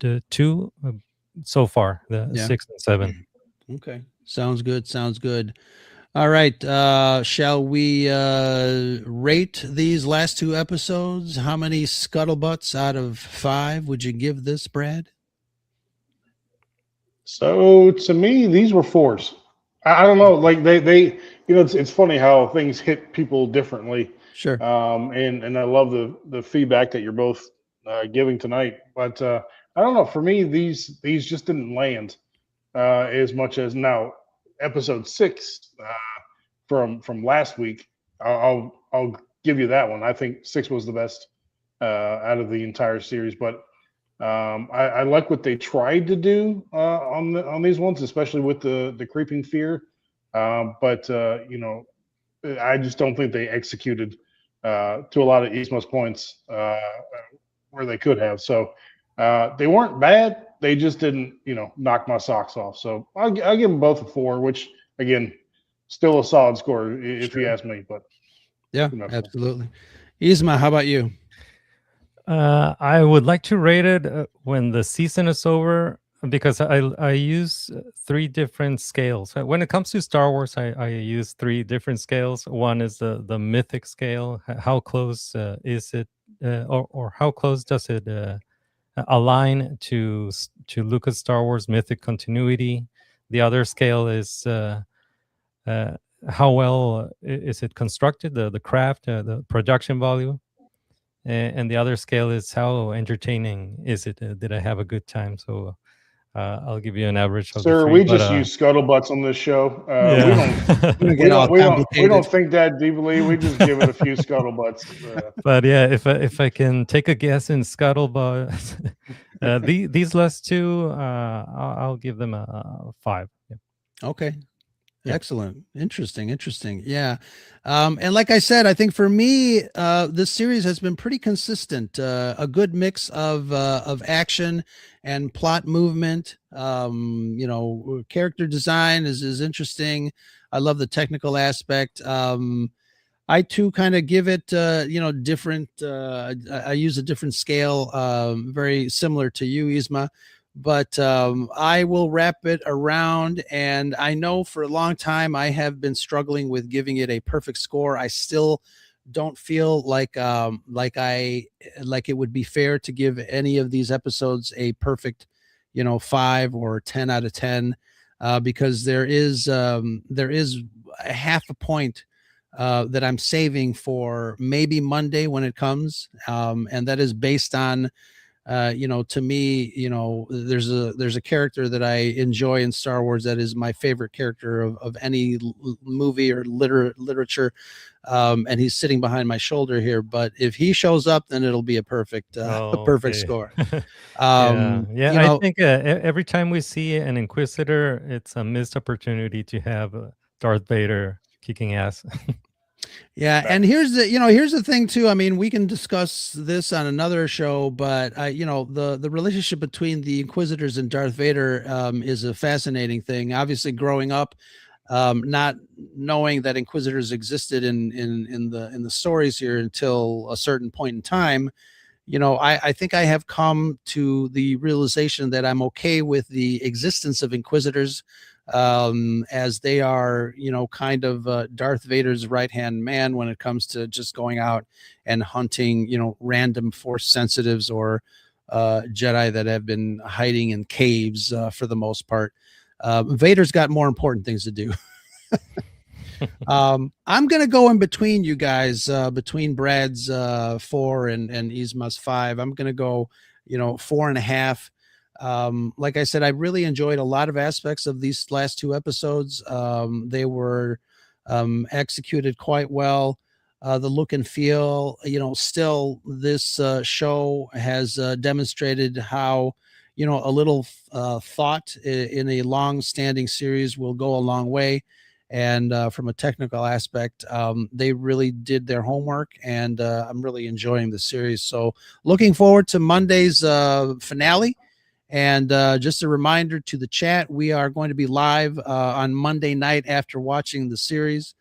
Speaker 5: 2 so far, the 6 and 7.
Speaker 1: Okay, sounds good. All right, shall we rate these last 2 episodes? How many scuttlebutts out of 5 would you give this, Brad?
Speaker 2: So to me, these were 4s. I don't know, like they it's funny how things hit people differently.
Speaker 1: Sure.
Speaker 2: And I love the feedback that you're both giving tonight. But I don't know. For me, these just didn't land as much as now. Episode 6 from last week, I'll give you that one. I think 6 was the best out of the entire series. But I like what they tried to do on these ones, especially with the creeping fear. But I just don't think they executed to a lot of Isma's points where they could have. So they weren't bad. They just didn't, knock my socks off. So I'll give them both a 4, which again, still a solid score if you ask me. But
Speaker 1: yeah, absolutely. Isma, how about you?
Speaker 5: I would like to rate it when the season is over, because I use 3 different scales. When it comes to Star Wars, I use 3 different scales. One is the mythic scale. How close is it, or how close does it align to Lucas Star Wars mythic continuity? The other scale is how well is it constructed, the craft, the production value. And the other scale is how entertaining is it? Did I have a good time? So I'll give you an average of
Speaker 2: Sir,
Speaker 5: the 3,
Speaker 2: we just use scuttlebutts on this show. We don't think that deeply. We just give it a few scuttlebutts.
Speaker 5: But yeah, if I can take a guess in scuttlebutt, these last 2, I'll give them a 5. Yeah.
Speaker 1: Okay. Yeah. Excellent. Interesting. Yeah. And like I said, I think for me, this series has been pretty consistent, a good mix of action and plot movement. Character design is interesting. I love the technical aspect. I too kind of give it, different, I use a different scale, very similar to you, Isma. But I will wrap it around, and I know for a long time I have been struggling with giving it a perfect score. I still don't feel like it would be fair to give any of these episodes a perfect, 5 or 10 out of 10, because there is a half a point that I'm saving for maybe Monday when it comes, and that is based on. To me, there's a character that I enjoy in Star Wars that is my favorite character of any movie or literature. And he's sitting behind my shoulder here, but if he shows up, then it'll be a perfect score.
Speaker 5: I think every time we see an Inquisitor, it's a missed opportunity to have Darth Vader kicking ass.
Speaker 1: Yeah, and here's the thing too. I mean, we can discuss this on another show, but the relationship between the Inquisitors and Darth Vader is a fascinating thing. Obviously, growing up, not knowing that Inquisitors existed in the stories here until a certain point in time, I think I have come to the realization that I'm okay with the existence of Inquisitors, as they are, kind of Darth Vader's right-hand man when it comes to just going out and hunting, random Force sensitives or Jedi that have been hiding in caves for the most part. Vader's got more important things to do. I'm going to go in between you guys, between Brad's 4 and Yzma's 5. I'm going to go, 4.5. Like I said, I really enjoyed a lot of aspects of these last 2 episodes. They were executed quite well. The look and feel, still this show has demonstrated how, a little thought in a long-standing series will go a long way. And from a technical aspect, they really did their homework, and I'm really enjoying the series. So looking forward to Monday's finale. And just a reminder to the chat, we are going to be live on Monday night after watching the series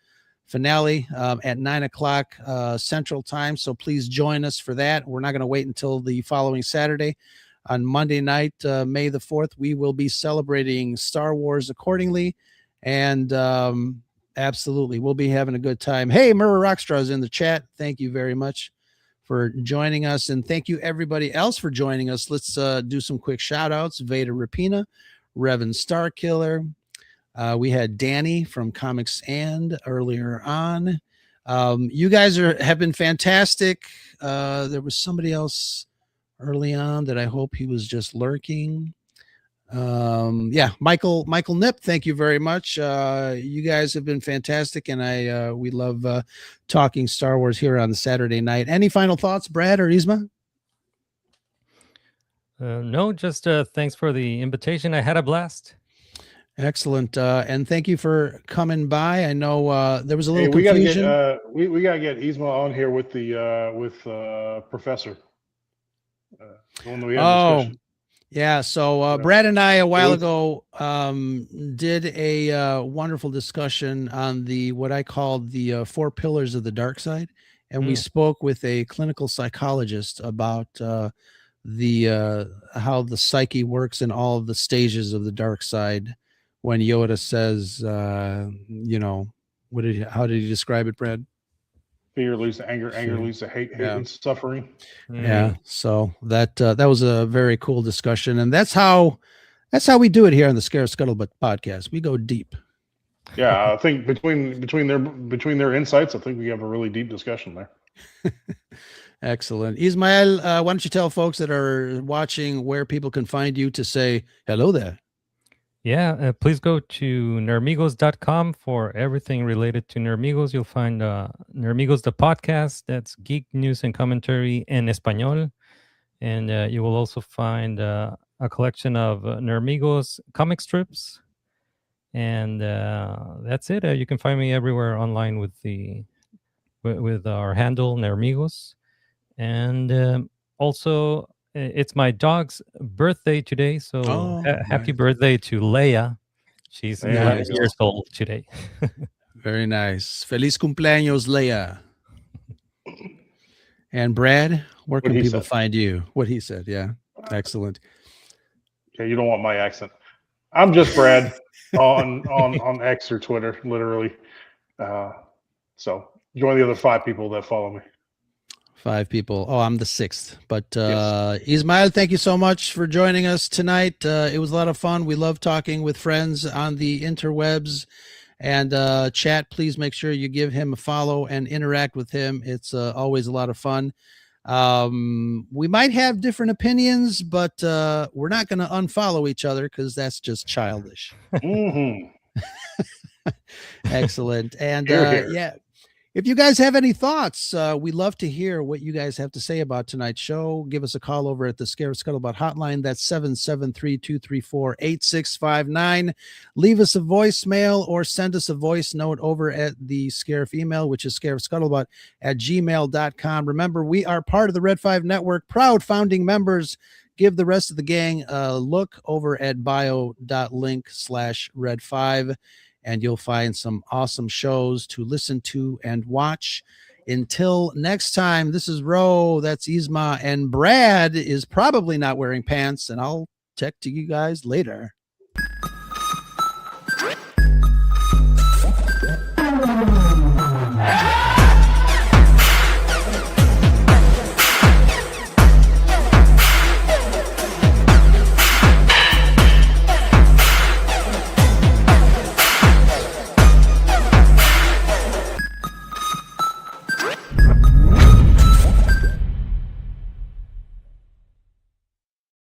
Speaker 1: finale at 9:00 Central Time. So please join us for that. We're not going to wait until the following Saturday. On Monday night, May the 4th, we will be celebrating Star Wars accordingly. And absolutely, we'll be having a good time. Hey, Murra Rockstraw is in the chat. Thank you very much for joining us. And thank you everybody else for joining us. Let's do some quick shout outs. Vader Rapina, Revan Starkiller. We had Danny from Comics and earlier on. You guys have been fantastic. There was somebody else early on that I hope he was just lurking. Michael Nip, thank you very much. You guys have been fantastic, and we love talking Star Wars here on the Saturday night. Any final thoughts, Brad or Yzma?
Speaker 5: No, just thanks for the invitation. I had a blast.
Speaker 1: Excellent, and thank you for coming by. I know there was a little confusion.
Speaker 2: We gotta get Yzma on here with the Professor. The one that we had discussion.
Speaker 1: Yeah, so Brad and I a while ago did a wonderful discussion on what I called the 4 pillars of the dark side, and we spoke with a clinical psychologist about how the psyche works in all of the stages of the dark side. When Yoda says, how did he describe it, Brad?
Speaker 2: Fear leads to anger, anger leads to hate, hate and suffering.
Speaker 1: Yeah, so that was a very cool discussion, and that's how we do it here on the Scarif Scuttlebutt podcast. We go deep.
Speaker 2: Yeah, I think between their insights, I think we have a really deep discussion there.
Speaker 1: Excellent. Ismael, why don't you tell folks that are watching where people can find you to say hello there?
Speaker 5: Yeah, please go to nermigos.com for everything related to Nermigos. You'll find Nermigos, the podcast. That's geek news and commentary en español. And you will also find a collection of Nermigos comic strips. And that's it. You can find me everywhere online with our handle, Nermigos. And also, it's my dog's birthday today, so happy birthday to Leia. She's 11 years old today.
Speaker 1: Very nice. Feliz cumpleaños, Leia. And Brad, where can people find you? What he said, yeah. Excellent.
Speaker 2: Okay, you don't want my accent. I'm just Brad on X or Twitter, literally. So join the other 5 people that follow me.
Speaker 1: 5 people. Oh, I'm the 6th. But
Speaker 2: Yes.
Speaker 1: Ismael, thank you so much for joining us tonight. It was a lot of fun. We love talking with friends on the interwebs. And chat, please make sure you give him a follow and interact with him. It's always a lot of fun. We might have different opinions, but we're not going to unfollow each other because that's just childish.
Speaker 2: Mm-hmm.
Speaker 1: Excellent. And
Speaker 2: Here.
Speaker 1: If you guys have any thoughts, we love to hear what you guys have to say about tonight's show. Give us a call over at the Scarif Scuttlebutt hotline. That's 773-234-8659. Leave us a voicemail or send us a voice note over at the Scarif email, which is scarifscuttlebutt@gmail.com. Remember, we are part of the Red 5 Network, proud founding members. Give the rest of the gang a look over at bio.link/Red5. And you'll find some awesome shows to listen to and watch. Until next time, this is Ro, that's Yzma, and Brad is probably not wearing pants, and I'll check to you guys later.